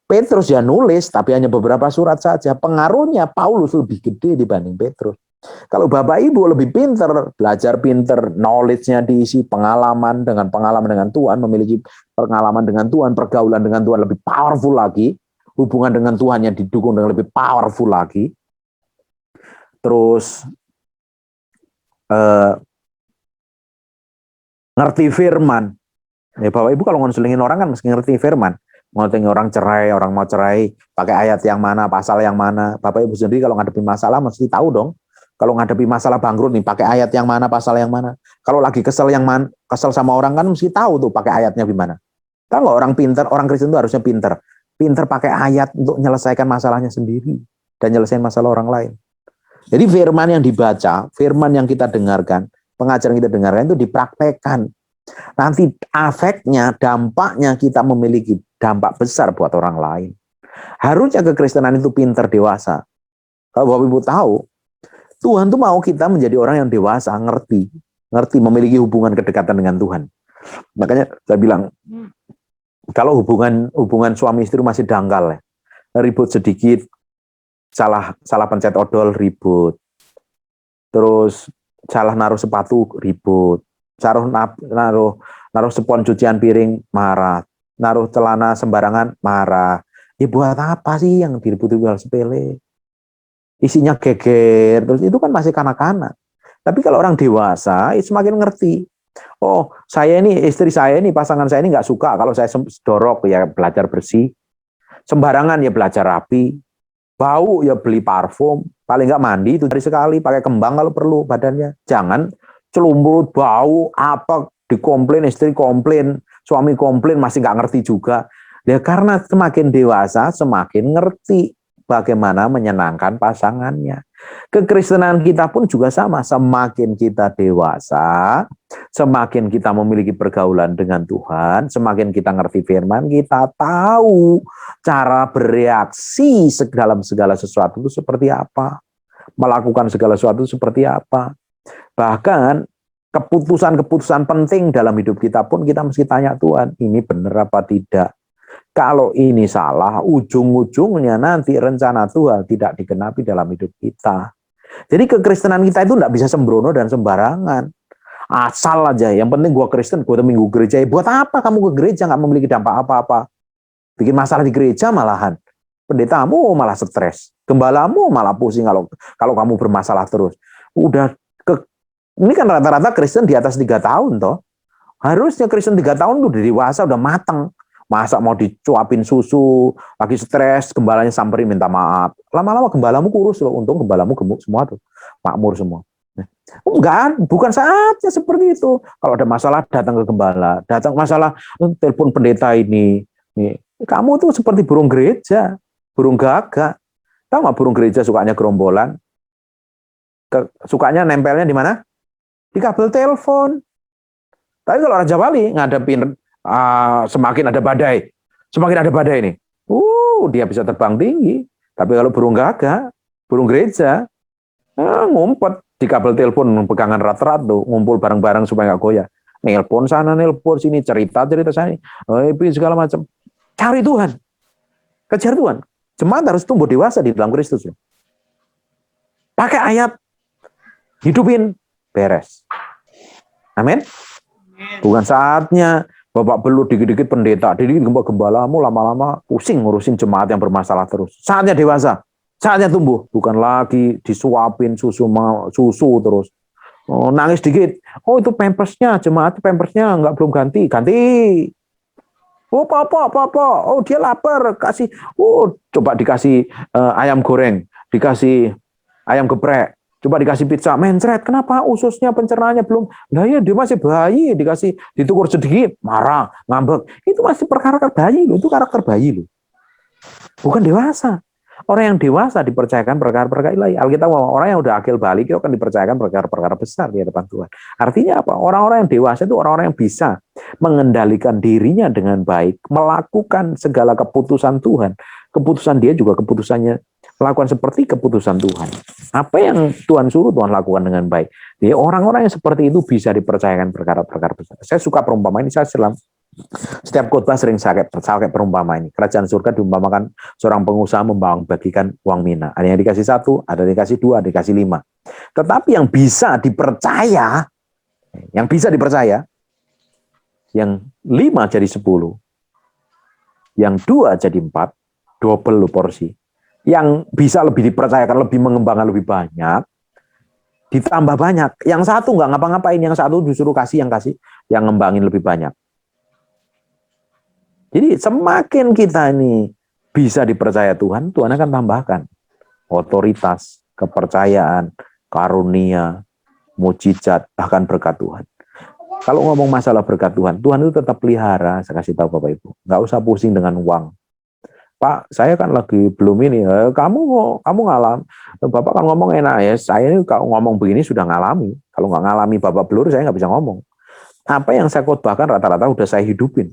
Petrus ya nulis, tapi hanya beberapa surat saja. Pengaruhnya Paulus lebih gede dibanding Petrus. Kalau Bapak Ibu lebih pintar, belajar pintar, knowledge-nya diisi pengalaman dengan Tuhan, memiliki pengalaman dengan Tuhan, pergaulan dengan Tuhan lebih powerful lagi, hubungan dengan Tuhan yang didukung dengan lebih powerful lagi. Terus ngerti firman. Ya Bapak Ibu kalau ngonselingin orang kan mesti ngerti firman. Ngonselingin orang cerai, orang mau cerai, pakai ayat yang mana, pasal yang mana. Bapak Ibu sendiri kalau ngadepi masalah mesti tahu dong. Kalau ngadepi masalah bangkrut nih, pakai ayat yang mana, pasal yang mana. Kalau lagi kesel kesel sama orang kan mesti tahu tuh pakai ayatnya gimana. Tahu nggak orang pintar, orang Kristen itu harusnya pintar. Pintar pakai ayat untuk menyelesaikan masalahnya sendiri dan nyelesain masalah orang lain. Jadi firman yang dibaca, firman yang kita dengarkan, pengajaran kita dengarkan itu dipraktekkan. Nanti efeknya, dampaknya kita memiliki dampak besar buat orang lain. Harusnya kekristenan itu pintar, dewasa. Kalau Bapak Ibu tahu, Tuhan tuh mau kita menjadi orang yang dewasa, ngerti, memiliki hubungan kedekatan dengan Tuhan. Makanya saya bilang, kalau hubungan suami istri masih dangkal, ya, ribut sedikit, salah pencet odol, ribut. Terus salah naruh sepatu, ribut. Naruh spons cucian piring, marah. Naruh celana sembarangan, marah. Ya buat apa sih yang diribut-ribut hal sepele? Isinya geger, terus itu kan masih kanak-kanak. Tapi kalau orang dewasa, semakin ngerti. Oh, istri saya ini, pasangan saya ini nggak suka kalau saya dorok, ya belajar bersih. Sembarangan ya belajar rapi. Bau ya beli parfum. Paling nggak mandi itu hari sekali, pakai kembang kalau perlu badannya. Jangan celumbrut, bau, apa, dikomplain, istri komplain, suami komplain, masih nggak ngerti juga. Ya karena semakin dewasa, semakin ngerti bagaimana menyenangkan pasangannya. Kekristenan kita pun juga sama. Semakin kita dewasa, semakin kita memiliki pergaulan dengan Tuhan, semakin kita ngerti firman, kita tahu cara bereaksi dalam segala sesuatu itu seperti apa. Melakukan segala sesuatu seperti apa. Bahkan keputusan-keputusan penting dalam hidup kita pun kita mesti tanya Tuhan, ini benar apa tidak? Kalau ini salah, ujung-ujungnya nanti rencana Tuhan tidak digenapi dalam hidup kita. Jadi kekristenan kita itu tidak bisa sembrono dan sembarangan. Asal aja, yang penting gue Kristen, gue minggu gereja. Buat apa kamu ke gereja nggak memiliki dampak apa-apa? Bikin masalah di gereja malahan. Pendetamu malah stres. Gembalamu malah pusing kalau kamu bermasalah terus. Ini kan rata-rata Kristen di atas 3 tahun toh. Harusnya Kristen 3 tahun udah dewasa, udah matang. Masa mau dicuapin susu, lagi stres, gembalanya samperin minta maaf. Lama-lama gembalamu kurus loh, untung gembalamu gemuk semua tuh, makmur semua. Enggak, bukan saatnya seperti itu. Kalau ada masalah datang ke gembala, datang masalah telepon pendeta ini. Nih, kamu tuh seperti burung gereja, burung gagak. Tahu nggak burung gereja sukanya gerombolan? Sukanya nempelnya di mana? Di kabel telepon. Tapi kalau Raja Wali ngadepin semakin ada badai nih. Dia bisa terbang tinggi. Tapi kalau burung gagak, burung gereja, ngumpet di kabel telepon, pegangan rat-rat tuh, ngumpul bareng-bareng supaya nggak goyah. Nelpon sana, nelpon sini, cerita sana, segala macam. Cari Tuhan, kejar Tuhan. Jemaat harus tumbuh dewasa di dalam Kristus. Pakai ayat, hidupin, beres. Amin. Bukan saatnya Bapak belut dikit-dikit pendeta, dikit gembalamu, lama-lama pusing ngurusin jemaat yang bermasalah terus. Saatnya dewasa, saatnya tumbuh. Bukan lagi disuapin susu terus. Nangis dikit, itu pampersnya, jemaat pampersnya belum ganti. Papa, dia lapar, kasih. Coba dikasih ayam goreng, dikasih ayam geprek. Coba dikasih pizza, mencret. Kenapa ususnya pencernaannya belum? Nah ya dia masih bayi, dikasih ditukur sedikit, marah, ngambek. Itu masih karakter bayi loh, itu karakter bayi loh. Bukan dewasa. Orang yang dewasa dipercayakan perkara-perkara ilahi. Alkitab orang yang udah akil balik itu akan dipercayakan perkara-perkara besar di hadapan Tuhan. Artinya apa? Orang-orang yang dewasa itu orang-orang yang bisa mengendalikan dirinya dengan baik, melakukan segala keputusan Tuhan. Keputusan dia juga keputusannya melakukan seperti keputusan Tuhan. Apa yang Tuhan suruh Tuhan lakukan dengan baik. Jadi orang-orang yang seperti itu bisa dipercayakan perkara-perkara besar. Saya suka perumpamaan ini, saya setiap khotbah sering saya pakai perumpamaan ini. Kerajaan surga diumpamakan seorang pengusaha membagikan uang mina. Ada yang dikasih 1, ada yang dikasih 2, ada yang dikasih 5. Tetapi yang bisa dipercaya, yang 5 jadi 10, yang 2 jadi 4, double porsi. Yang bisa lebih dipercayakan, lebih mengembangkan lebih banyak, ditambah banyak. Yang 1 nggak ngapa-ngapain, yang 1 disuruh kasih, yang ngembangin lebih banyak. Jadi semakin kita ini bisa dipercaya Tuhan, Tuhan akan tambahkan otoritas, kepercayaan, karunia, mujizat, bahkan berkat Tuhan. Kalau ngomong masalah berkat Tuhan, Tuhan itu tetap pelihara. Saya kasih tahu Bapak Ibu, nggak usah pusing dengan uang. Pak, saya kan lagi belum ini. Kamu ngalam. Bapak kan ngomong enak ya. Saya ini kalau ngomong begini sudah ngalami. Kalau nggak ngalami Bapak belur, saya nggak bisa ngomong. Apa yang saya khotbahkan rata-rata udah saya hidupin.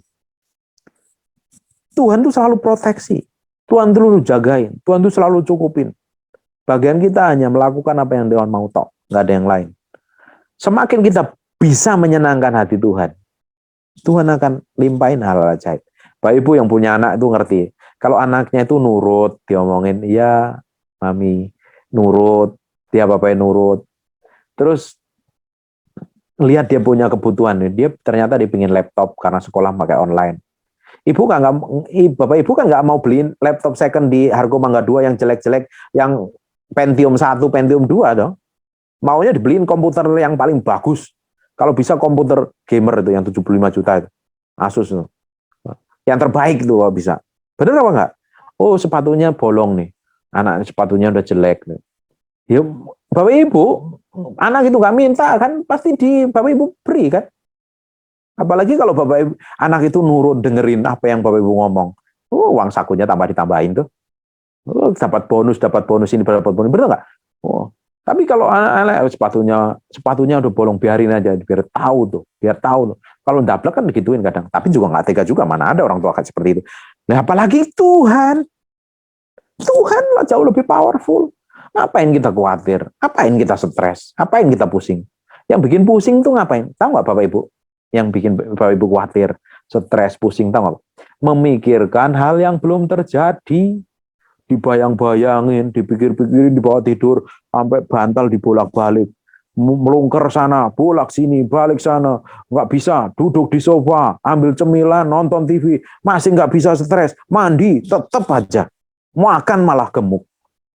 Tuhan tuh selalu proteksi. Tuhan tuh jagain. Tuhan tuh selalu cukupin. Bagian kita hanya melakukan apa yang Tuhan mau tok. Nggak ada yang lain. Semakin kita bisa menyenangkan hati Tuhan, Tuhan akan limpahin hal-hal ajaib. Bapak Ibu yang punya anak itu ngerti. Kalau anaknya itu nurut, diomongin, iya, mami, nurut, dia bapaknya nurut. Terus lihat dia punya kebutuhan, dia ternyata dipingin laptop karena sekolah pakai online. Bapak Ibu kan nggak mau beliin laptop second di Hargo Mangga 2 yang jelek-jelek, yang Pentium 1, Pentium 2 dong. Maunya dibeliin komputer yang paling bagus. Kalau bisa komputer gamer itu yang 75 juta itu. Asus itu. Yang terbaik itu kalau bisa. Benar apa enggak? Oh, sepatunya bolong nih. Anak sepatunya udah jelek nih. Ya, Bapak Ibu, anak itu nggak minta kan pasti Bapak Ibu beri kan? Apalagi kalau Bapak Ibu, anak itu nurut dengerin apa yang Bapak Ibu ngomong. Uang sakunya ditambahin tuh. Dapat bonus ini, dapat bonus. Benar nggak? Tapi kalau anak sepatunya udah bolong, biarin aja, biar tahu tuh. Kalau ndablek kan digituin kadang. Tapi juga nggak tega juga, mana ada orang tua kayak seperti itu. Nah, apalagi Tuhan lah jauh lebih powerful. Ngapain kita khawatir? Ngapain kita stres? Ngapain kita pusing? Yang bikin pusing tuh ngapain? Tahu nggak Bapak Ibu? Yang bikin Bapak Ibu khawatir, stres, pusing, tahu nggak? Memikirkan hal yang belum terjadi. Dibayang-bayangin, dipikir-pikirin, dibawa tidur, sampai bantal dibolak-balik. Melungker sana, bolak sini, balik sana. Nggak bisa, duduk di sofa, ambil cemilan, nonton TV. Masih nggak bisa stres, mandi, tetap aja. Makan malah gemuk.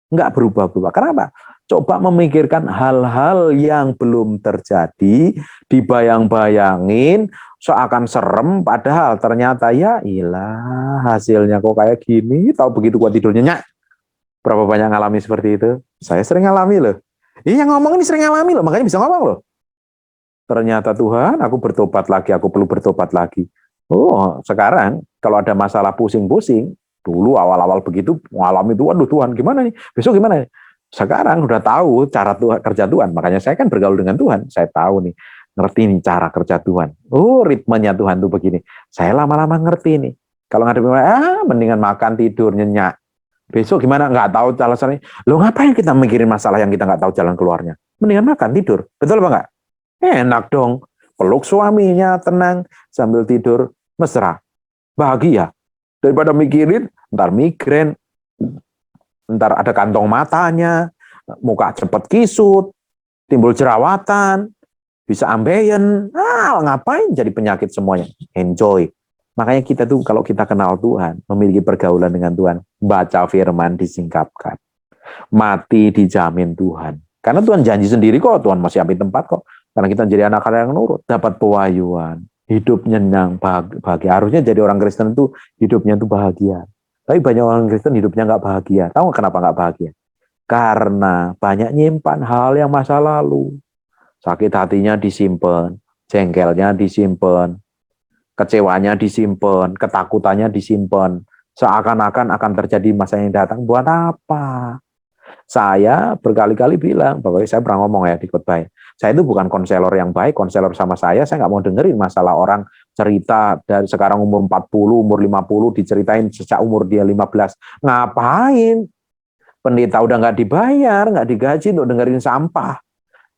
Nggak berubah-ubah. Kenapa? Coba memikirkan hal-hal yang belum terjadi, dibayang-bayangin, seakan serem, padahal ternyata ya ilah hasilnya kok kayak gini. Tahu begitu gua tidur nyenyak. Berapa banyak ngalami seperti itu? Saya sering ngalami loh. Iya, yang ngomong ini sering ngalami loh, makanya bisa ngomong loh. Ternyata Tuhan, aku bertobat lagi, aku perlu bertobat lagi. Oh, sekarang kalau ada masalah pusing-pusing, dulu awal-awal begitu mengalami itu, waduh Tuhan gimana nih? Besok gimana nih? Sekarang udah tahu cara Tuhan, kerja Tuhan, makanya saya kan bergaul dengan Tuhan, saya tahu nih, ngerti nih cara kerja Tuhan. Oh, ritmenya Tuhan tuh begini. Saya lama-lama ngerti nih. Kalau ngadepin, mendingan makan tidur nyenyak. Besok gimana? Nggak tahu alasannya. Lo ngapain kita mikirin masalah yang kita nggak tahu jalan keluarnya? Mendingan makan tidur. Betul apa nggak? Enak dong. Peluk suaminya, tenang, sambil tidur, mesra. Bahagia. Daripada mikirin, ntar migrain, ntar ada kantong matanya, muka cepet kisut, timbul jerawatan, bisa ambeien. Ngapain jadi penyakit semuanya? Enjoy. Makanya kita tuh kalau kita kenal Tuhan, memiliki pergaulan dengan Tuhan, baca firman disingkapkan. Mati dijamin Tuhan. Karena Tuhan janji sendiri kok, Tuhan masih ambil tempat kok. Karena kita jadi anak-anak yang nurut, dapat pewahyuan, hidup nyenang, bahagia. Harusnya jadi orang Kristen itu hidupnya itu bahagia. Tapi banyak orang Kristen hidupnya nggak bahagia. Tahu kenapa nggak bahagia? Karena banyak nyimpan hal yang masa lalu. Sakit hatinya disimpan, jengkelnya disimpan, kecewanya disimpan, ketakutannya disimpan. Seakan-akan akan terjadi masa yang datang. Buat apa? Saya berkali-kali bilang, Bapak saya pernah ngomong ya di khotbah. Saya itu bukan konselor yang baik, konselor sama saya nggak mau dengerin masalah orang cerita dari sekarang umur 40, umur 50, diceritain sejak umur dia 15. Ngapain? Pendeta udah nggak dibayar, nggak digaji untuk dengerin sampah.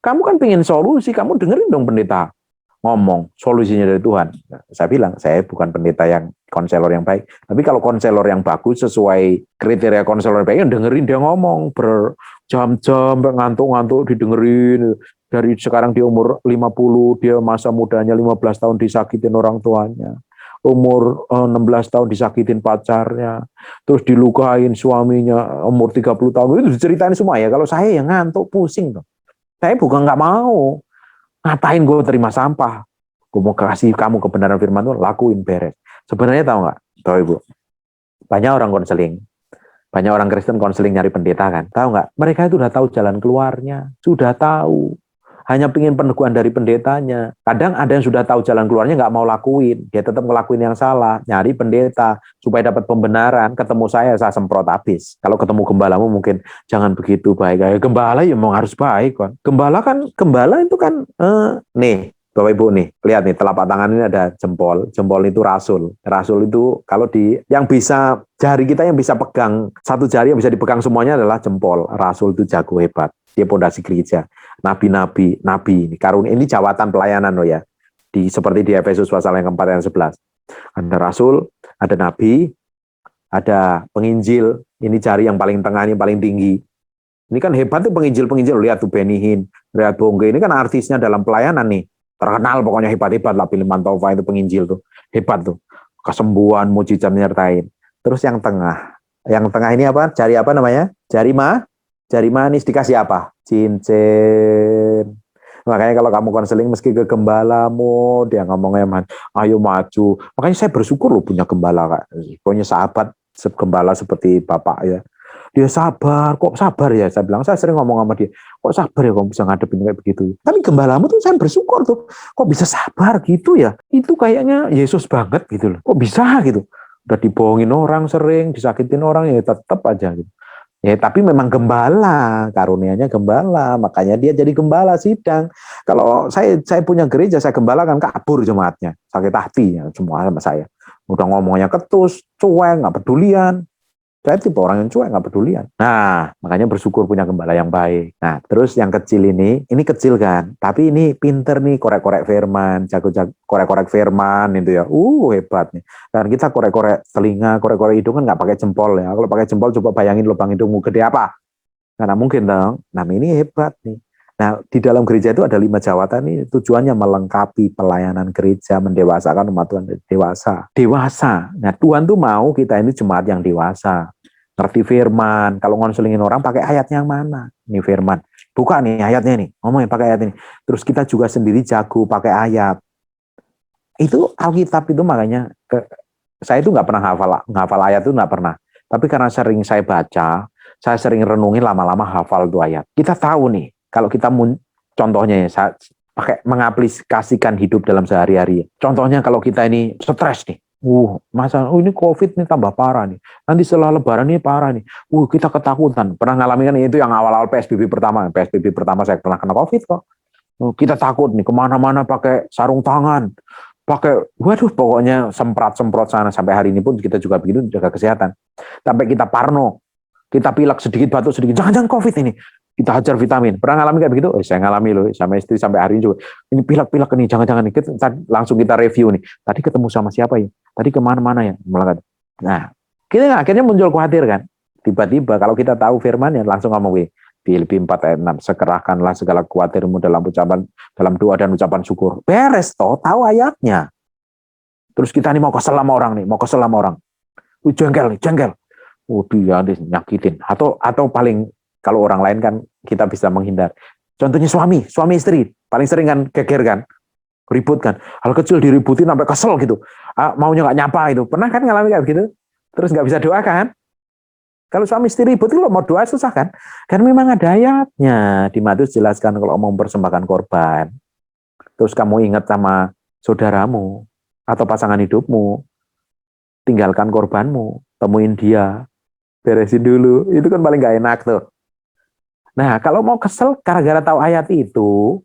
Kamu kan pengen solusi, kamu dengerin dong pendeta ngomong solusinya dari Tuhan. Saya bilang, saya bukan pendeta yang konselor yang baik. Tapi kalau konselor yang bagus sesuai kriteria konselor yang baik, dengerin dia ngomong berjam-jam, ngantuk-ngantuk didengerin. Dari sekarang dia umur 50, dia masa mudanya 15 tahun disakitin orang tuanya. Umur 16 tahun disakitin pacarnya. Terus dilukain suaminya, umur 30 tahun. Itu diceritain semua ya. Kalau saya yang ngantuk, pusing tuh. Saya bukan nggak mau. Ngapain gue terima sampah? Gue mau kasih kamu kebenaran firman Tuhan, lakuin beres. Sebenarnya tahu nggak? Tahu Ibu? Banyak orang konseling, banyak orang Kristen konseling nyari pendeta kan? Tahu nggak? Mereka itu udah tahu jalan keluarnya, sudah tahu. Hanya pengen peneguhan dari pendetanya. Kadang ada yang sudah tahu jalan keluarnya nggak mau lakuin, dia tetap ngelakuin yang salah, nyari pendeta supaya dapat pembenaran. Ketemu saya semprot habis. Kalau ketemu gembalamu mungkin jangan begitu baik. Gembala ya mau harus baik kan. Gembala itu kan nih Bapak Ibu nih, lihat nih telapak tangan ini ada jempol. Jempol itu rasul. Rasul itu kalau yang bisa jari kita yang bisa pegang satu jari yang bisa dipegang semuanya adalah jempol. Rasul itu jago hebat. Dia pondasi gereja. Nabi ini karunia ini jawatan pelayanan loh ya. Seperti di Efesus pasal yang keempat ayat 11. Ada rasul, ada nabi, ada penginjil. Ini jari yang paling tengah, ini paling tinggi. Ini kan hebat tuh penginjil. Lihat tuh Benny Hinn, lihat Bongge. Ini kan artisnya dalam pelayanan nih. Terkenal pokoknya hebat-hebat lah. Billy Mantowa itu penginjil tuh. Hebat tuh. Kesembuhan, mujizat menyertain. Terus yang tengah. Yang tengah ini apa? Jari apa namanya? Jari manis dikasih apa? Cincin. Makanya kalau kamu konseling meski ke gembalamu, dia ngomongnya, ayo maju. Makanya saya bersyukur loh punya gembala, Kak. Punya sahabat gembala seperti Bapak ya. Dia sabar, kok sabar ya? Saya bilang, saya sering ngomong sama dia, kok sabar ya kamu bisa ngadepin kayak begitu. Tapi gembalamu tuh saya bersyukur tuh, kok bisa sabar gitu ya? Itu kayaknya Yesus banget gitu loh. Kok bisa gitu? Udah dibohongin orang sering, disakitin orang ya tetap aja gitu. Ya, tapi memang gembala, karunianya gembala, makanya dia jadi gembala sidang. Kalau saya punya gereja, saya gembalakan kabur jemaatnya, sakit hati ya, semua sama saya. Udah ngomongnya ketus, cuek, nggak pedulian. Saya tipe orang yang cuek, nggak pedulian. Nah, makanya bersyukur punya gembala yang baik. Nah, terus yang kecil ini kecil kan, tapi ini pinter nih, korek-korek firman, jago-jago korek-korek firman itu ya, hebat nih. Dan kita korek-korek telinga, korek-korek hidung kan nggak pakai jempol ya. Kalau pakai jempol coba bayangin lubang hidungmu gede apa? Karena mungkin dong. Nah, ini hebat nih. Nah, di dalam gereja itu ada 5 jawatan ini tujuannya melengkapi pelayanan gereja, mendewasakan umat Tuhan dewasa. Nah, Tuhan tuh mau kita ini jemaat yang dewasa, ngerti firman. Kalau ngonselingin orang pakai ayat yang mana? ini firman. Buka nih ayatnya nih, ngomongin pakai ayat ini. Terus kita juga sendiri jago pakai ayat. Itu Alkitab itu makanya saya itu nggak pernah hafal ayat itu nggak pernah. Tapi karena sering saya baca, saya sering renungin lama-lama hafal itu ayat. Kita tahu nih, kalau kita contohnya ya, saya pakai mengaplikasikan hidup dalam sehari-hari. Contohnya kalau kita ini stres nih, ini COVID nih tambah parah nih. Nanti setelah Lebaran ini parah nih. Kita ketakutan. Pernah ngalamin kan itu yang awal-awal PSBB pertama. PSBB pertama saya pernah kena COVID kok. Kita takut nih kemana-mana pakai sarung tangan, pokoknya semprot sana. Sampai hari ini pun kita juga begitu, jaga kesehatan. Sampai kita parno, kita pilek sedikit, batuk sedikit, jangan-jangan COVID ini. Kita hajar vitamin. Pernah ngalamin kayak begitu? Saya ngalami loh, sama istri sampai hari ini juga. Ini pilek-pilek nih, jangan-jangan nih. Langsung kita review nih. Tadi ketemu sama siapa ya? Tadi kemana-mana ya? Nah, kita akhirnya muncul khawatir kan. Tiba-tiba kalau kita tahu firman ya langsung ngomong Filipi 4 ayat 6, sekerahkanlah segala khawatirmu dalam doa dan ucapan syukur. Beres toh, tahu ayatnya. Terus kita nih mau kesel sama orang. Jengkel. Dia nyakitin. Atau paling kalau orang lain kan kita bisa menghindar. Contohnya suami istri, paling sering kan geger kan, ribut kan. Hal kecil diributin sampai kesel gitu. Maunya nggak nyapa itu. Pernah kan ngalamin kayak gitu? Terus nggak bisa doa kan? Kalau suami istri ribut itu mau doa susah kan? Kan memang ada ayatnya. Di Matius jelaskan kalau mau mempersembahkan korban. Terus kamu ingat sama saudaramu atau pasangan hidupmu. Tinggalkan korbanmu. Temuin dia. Beresin dulu. Itu kan paling gak enak tuh. Nah kalau mau kesel gara-gara tahu ayat itu.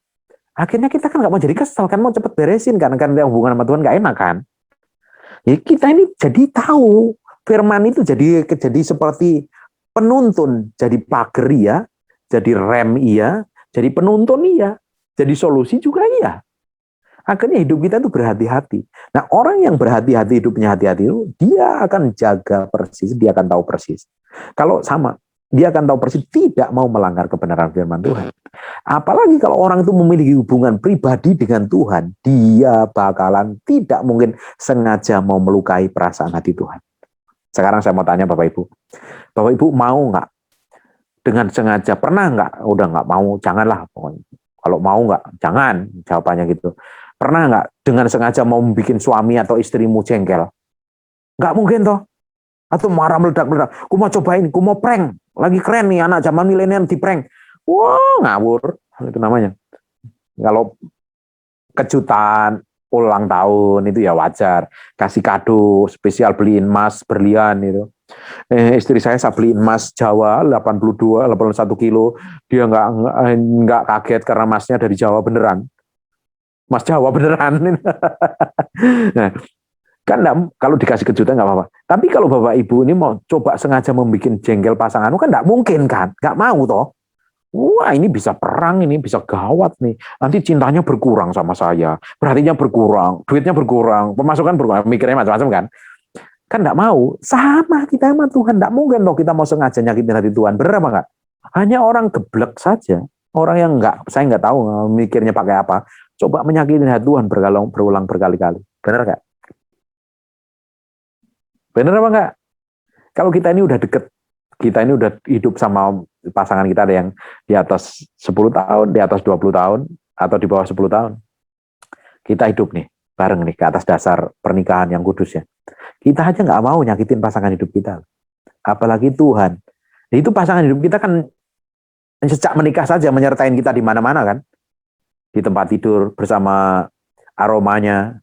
Akhirnya kita kan gak mau jadi kesel. Kan mau cepet beresin kan. Karena hubungan sama Tuhan gak enak kan. Jadi kita ini jadi tahu. Firman itu jadi seperti penuntun, jadi pagar iya, jadi rem iya, jadi penuntun iya, jadi solusi juga iya. Akhirnya hidup kita itu berhati-hati. Nah orang yang berhati-hati, hidupnya hati-hati itu, dia akan jaga persis, dia akan tahu persis. Kalau sama, dia akan tahu persis tidak mau melanggar kebenaran firman Tuhan. Apalagi kalau orang itu memiliki hubungan pribadi dengan Tuhan, dia bakalan tidak mungkin sengaja mau melukai perasaan hati Tuhan. Sekarang saya mau tanya Bapak Ibu mau nggak dengan sengaja? Pernah nggak? Udah nggak mau, janganlah. Pokoknya. Kalau mau nggak, jangan. Jawabannya gitu. Pernah nggak dengan sengaja mau bikin suami atau istrimu jengkel? Nggak mungkin toh. Atau marah meledak-meledak. Ku mau cobain, ku mau prank. Lagi keren nih anak zaman milenial di prank. Wah ngawur. Itu namanya. Kalau kejutan ulang tahun itu ya wajar, kasih kado spesial, beliin emas berlian itu. Istri saya beliin emas Jawa 81 kilo, dia nggak kaget karena emasnya dari Jawa beneran, emas Jawa beneran. Nah, kan kalau dikasih kejutan nggak apa-apa. Tapi kalau Bapak Ibu ini mau coba sengaja membuat jengkel pasanganmu kan nggak mungkin kan, nggak mau toh. Wah ini bisa perang, ini bisa gawat nih. Nanti cintanya berkurang sama saya, perhatiannya berkurang, duitnya berkurang, pemasukan berkurang, mikirnya macam-macam kan. Kan enggak mau. Sama kita sama Tuhan, enggak mungkin loh kita mau sengaja nyakitin hati Tuhan. Benar apa enggak? Hanya orang geblek saja. Orang yang saya enggak tahu mikirnya pakai apa. Coba menyakitin hati Tuhan berulang berkali-kali. Benar enggak? Benar apa enggak? Kalau kita ini udah deket, kita ini udah hidup sama pasangan kita, ada yang di atas 10 tahun, di atas 20 tahun, atau di bawah 10 tahun. Kita hidup nih, bareng nih, ke atas dasar pernikahan yang kudus ya. Kita aja nggak mau nyakitin pasangan hidup kita. Apalagi Tuhan. Itu pasangan hidup kita kan sejak menikah saja menyertain kita di mana-mana kan. Di tempat tidur bersama aromanya,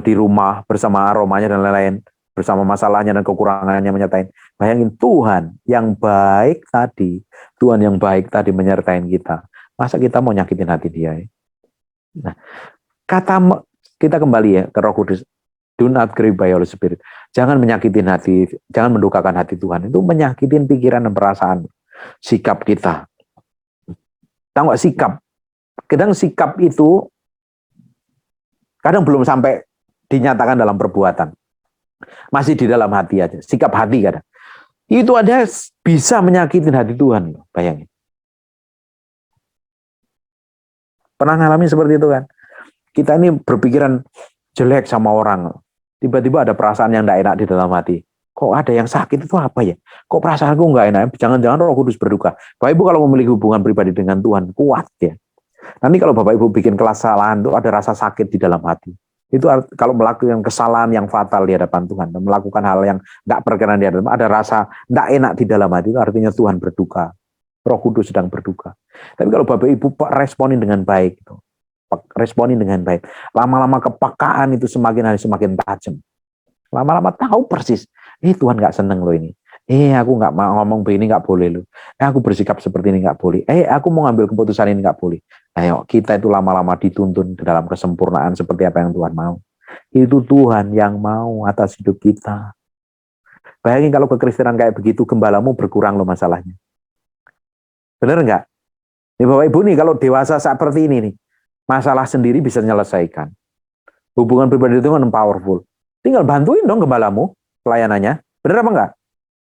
di rumah bersama aromanya dan lain-lain. Bersama masalahnya dan kekurangannya menyertain. Bayangin Tuhan yang baik tadi, Tuhan yang baik tadi menyertain kita. Masa kita mau nyakitin hati dia? Nah, kita kembali ya ke Roh Kudus. Do not grieve by Holy Spirit. Jangan menyakitin hati, jangan mendukakan hati Tuhan. Itu menyakitin pikiran dan perasaan, sikap kita. Tahu nggak sikap? Kadang sikap itu kadang belum sampai dinyatakan dalam perbuatan. Masih di dalam hati aja, sikap hati kadang. Itu ada bisa menyakitin hati Tuhan, bayangin. Pernah ngalamin seperti itu kan? Kita ini berpikiran jelek sama orang, tiba-tiba ada perasaan yang tidak enak di dalam hati. Kok ada yang sakit itu apa ya? Kok perasaanku nggak enak? Jangan-jangan Roh Kudus berduka. Bapak Ibu kalau memiliki hubungan pribadi dengan Tuhan, kuat ya. Nanti kalau Bapak Ibu bikin kesalahan itu ada rasa sakit di dalam hati. Itu kalau melakukan kesalahan yang fatal di hadapan Tuhan, dan melakukan hal yang nggak berkenan di hadapan, ada rasa nggak enak di dalam hati, itu artinya Tuhan berduka. Roh Kudus sedang berduka. Tapi kalau Bapak Ibu responin dengan baik, responin dengan baik, lama-lama kepekaan itu semakin hari semakin tajam. Lama-lama tahu persis, Tuhan nggak seneng loh ini. Aku nggak mau ngomong begini nggak boleh loh. Aku bersikap seperti ini nggak boleh. Aku mau ngambil keputusan ini nggak boleh. Ayo, kita itu lama-lama dituntun ke dalam kesempurnaan seperti apa yang Tuhan mau. Itu Tuhan yang mau atas hidup kita. Bayangin kalau kekristenan kayak begitu, gembalamu berkurang loh masalahnya. Bener nggak? Nih Bapak Ibu nih, kalau dewasa seperti ini nih, masalah sendiri bisa menyelesaikan. Hubungan pribadi itu kan powerful. Tinggal bantuin dong gembalamu pelayanannya. Bener apa enggak?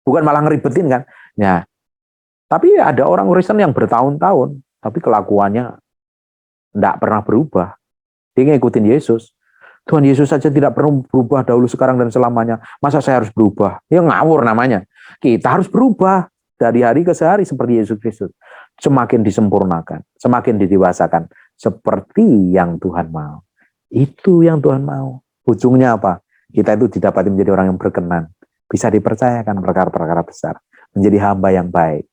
Bukan malah ngeribetin kan? Ya. Tapi ada orang Kristen yang bertahun-tahun, tapi kelakuannya enggak pernah berubah. Dia ngikutin Yesus. Tuhan Yesus saja tidak pernah berubah dahulu, sekarang, dan selamanya. Masa saya harus berubah? Ya ngawur namanya. Kita harus berubah dari hari ke hari seperti Yesus Kristus. Semakin disempurnakan, semakin didewasakan. Seperti yang Tuhan mau. Itu yang Tuhan mau. Ujungnya apa? Kita itu didapati menjadi orang yang berkenan. Bisa dipercayakan perkara-perkara besar. Menjadi hamba yang baik.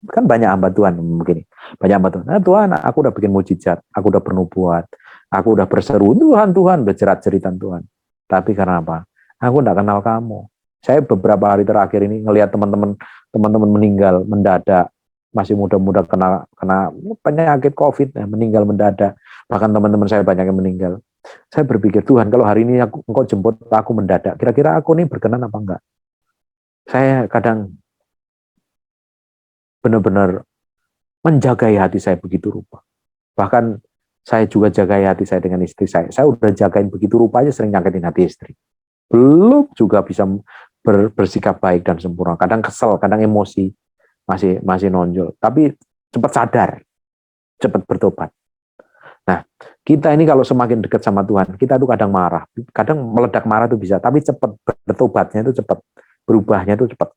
Kan banyak hamba Tuhan begini. Banyak hamba Tuhan. Nah, Tuhan, aku udah bikin mujizat. Aku udah bernubuat. Aku udah berseru, Tuhan, Tuhan. Udah jerat-jeritan Tuhan. Tapi karena apa? Aku enggak kenal kamu. Saya beberapa hari terakhir ini ngelihat teman-teman meninggal mendadak. Masih muda-muda kena penyakit COVID, meninggal mendadak. Bahkan teman-teman saya banyak yang meninggal. Saya berpikir, Tuhan, kalau hari ini Engkau jemput aku mendadak, kira-kira aku ini berkenan apa enggak? Saya kadang benar-benar menjagai hati saya begitu rupa. Bahkan saya juga jagai hati saya dengan istri saya. Saya udah jagain begitu rupa aja sering nyakitin hati istri. Belum juga bisa bersikap baik dan sempurna. Kadang kesel, kadang emosi, masih nonjol. Tapi cepat sadar, cepat bertobat. Nah, kita ini kalau semakin dekat sama Tuhan, kita tuh kadang marah. Kadang meledak marah tuh bisa, tapi cepat bertobatnya itu cepat. Berubahnya itu cepat.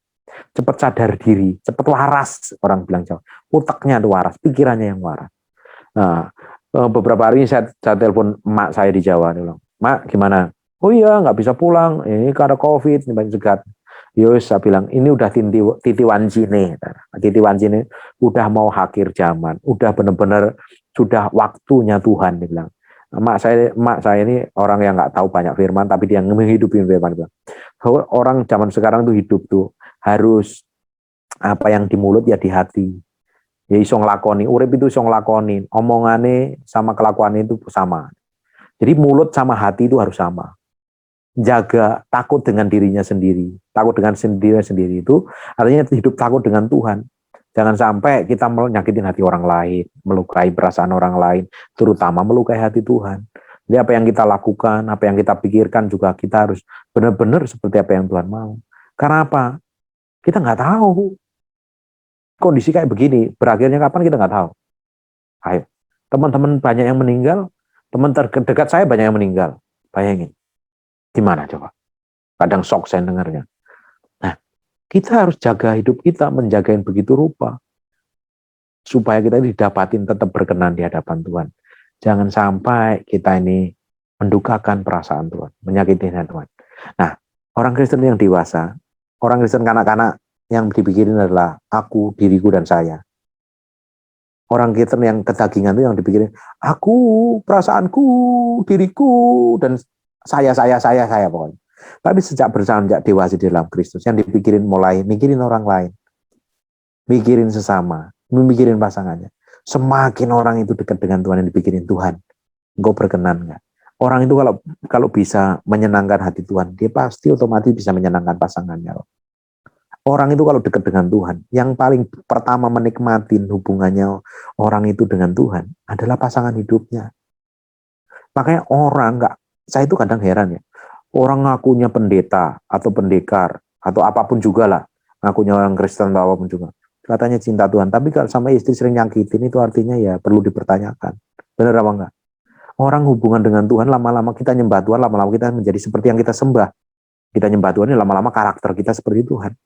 Cepat sadar diri, cepat waras, orang bilang Jawa. Utaknya tuh waras, pikirannya yang waras. Nah, beberapa hari ini saya telepon emak saya di Jawa. Dia bilang, Mak, gimana? Oh iya, nggak bisa pulang. Ini karena COVID, ini banyak segat. Yus, saya bilang, ini udah titi wanci nih. Titi wanci ini udah mau akhir zaman. Udah benar-benar sudah waktunya Tuhan, dia bilang. Mak saya ini orang yang nggak tahu banyak firman, tapi dia menghidupi firman. Orang zaman sekarang tuh hidup tuh harus apa yang di mulut ya di hati. Ya iso nglakoni, urip itu iso nglakoni, omongane sama kelakuannya itu sama. Jadi mulut sama hati itu harus sama. Jaga takut dengan dirinya sendiri. Takut dengan dirinya sendiri itu artinya hidup takut dengan Tuhan. Jangan sampai kita menyakitin hati orang lain, melukai perasaan orang lain, terutama melukai hati Tuhan. Jadi apa yang kita lakukan, apa yang kita pikirkan juga kita harus benar-benar seperti apa yang Tuhan mau. Karena apa? Kita nggak tahu. Kondisi kayak begini, berakhirnya kapan kita nggak tahu. Ayo, teman-teman banyak yang meninggal, teman terdekat saya banyak yang meninggal. Bayangin, gimana coba? Kadang shock saya dengarnya. Nah, kita harus jaga hidup kita, menjagain begitu rupa. Supaya kita didapatin tetap berkenan di hadapan Tuhan. Jangan sampai kita ini mendukakan perasaan Tuhan, menyakiti Tuhan. Nah, orang Kristen yang dewasa, orang Kristen kanak-kanak yang dipikirin adalah aku, diriku, dan saya. Orang Kristen yang kedagingan itu yang dipikirin aku, perasaanku, diriku, dan saya pokoknya. Tapi sejak dewasa di dalam Kristus, yang dipikirin mulai mikirin orang lain, mikirin sesama, mikirin pasangannya. Semakin orang itu dekat dengan Tuhan, yang dipikirin Tuhan, engkau berkenan nggak? Orang itu kalau bisa menyenangkan hati Tuhan, dia pasti otomatis bisa menyenangkan pasangannya. Orang itu kalau dekat dengan Tuhan, yang paling pertama menikmati hubungannya orang itu dengan Tuhan adalah pasangan hidupnya. Makanya saya itu kadang heran ya, orang ngakunya pendeta atau pendekar atau apapun juga lah, ngakunya orang Kristen atau apapun juga, katanya cinta Tuhan, tapi kalau sama istri sering nyakitin, itu artinya ya perlu dipertanyakan. Benar apa enggak? Orang hubungan dengan Tuhan, lama-lama kita nyembah Tuhan, lama-lama kita menjadi seperti yang kita sembah. kita nyembah Tuhan, lama-lama karakter kita seperti Tuhan.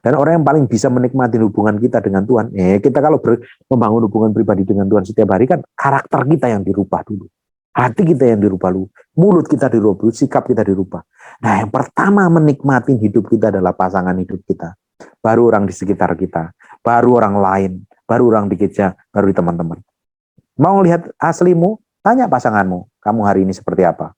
Dan orang yang paling bisa menikmati hubungan kita dengan Tuhan, kita kalau membangun hubungan pribadi dengan Tuhan setiap hari kan karakter kita yang dirubah dulu. Hati kita yang dirubah dulu, mulut kita dirubah, sikap kita dirubah. Nah, yang pertama menikmati hidup kita adalah pasangan hidup kita. Baru orang di sekitar kita, baru orang lain, baru orang di gereja, baru di teman-teman. Mau lihat aslimu? Tanya pasanganmu, kamu hari ini seperti apa?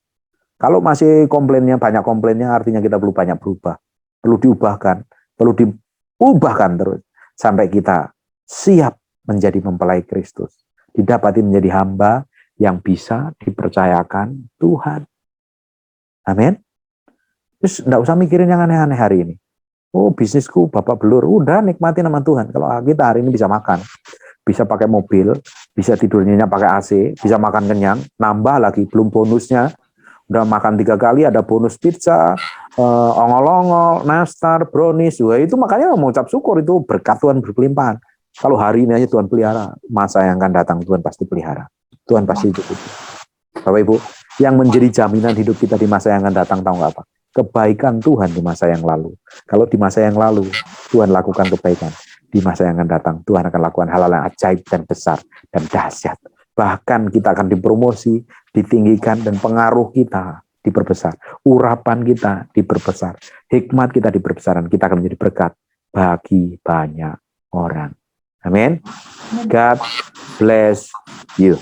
Kalau masih banyak komplainnya, artinya kita perlu banyak berubah. Perlu diubahkan, perlu diubahkan terus. Sampai kita siap menjadi mempelai Kristus. Didapati menjadi hamba yang bisa dipercayakan Tuhan. Amin. Terus enggak usah mikirin yang aneh-aneh hari ini. Oh, bisnisku bapak belur. Udah nikmati nama Tuhan. Kalau kita hari ini bisa makan, bisa pakai mobil, bisa tidur nyenyak pakai AC, bisa makan kenyang, nambah lagi, belum bonusnya. Udah makan 3 kali, ada bonus pizza, ongol-ongol, nastar, brownies. Wah, itu makanya mengucap syukur, itu berkat Tuhan berkelimpahan. Kalau hari ini aja Tuhan pelihara, masa yang akan datang Tuhan pasti pelihara. Tuhan pasti cukup. Bapak Ibu, yang menjadi jaminan hidup kita di masa yang akan datang, tahu nggak apa? Kebaikan Tuhan di masa yang lalu. Kalau di masa yang lalu Tuhan lakukan kebaikan, di masa yang akan datang Tuhan akan lakukan hal-hal yang ajaib dan besar dan dahsyat. Bahkan kita akan dipromosi, ditinggikan, dan pengaruh kita diperbesar. Urapan kita diperbesar. Hikmat kita diperbesar. Kita akan menjadi berkat bagi banyak orang. Amin. God bless you.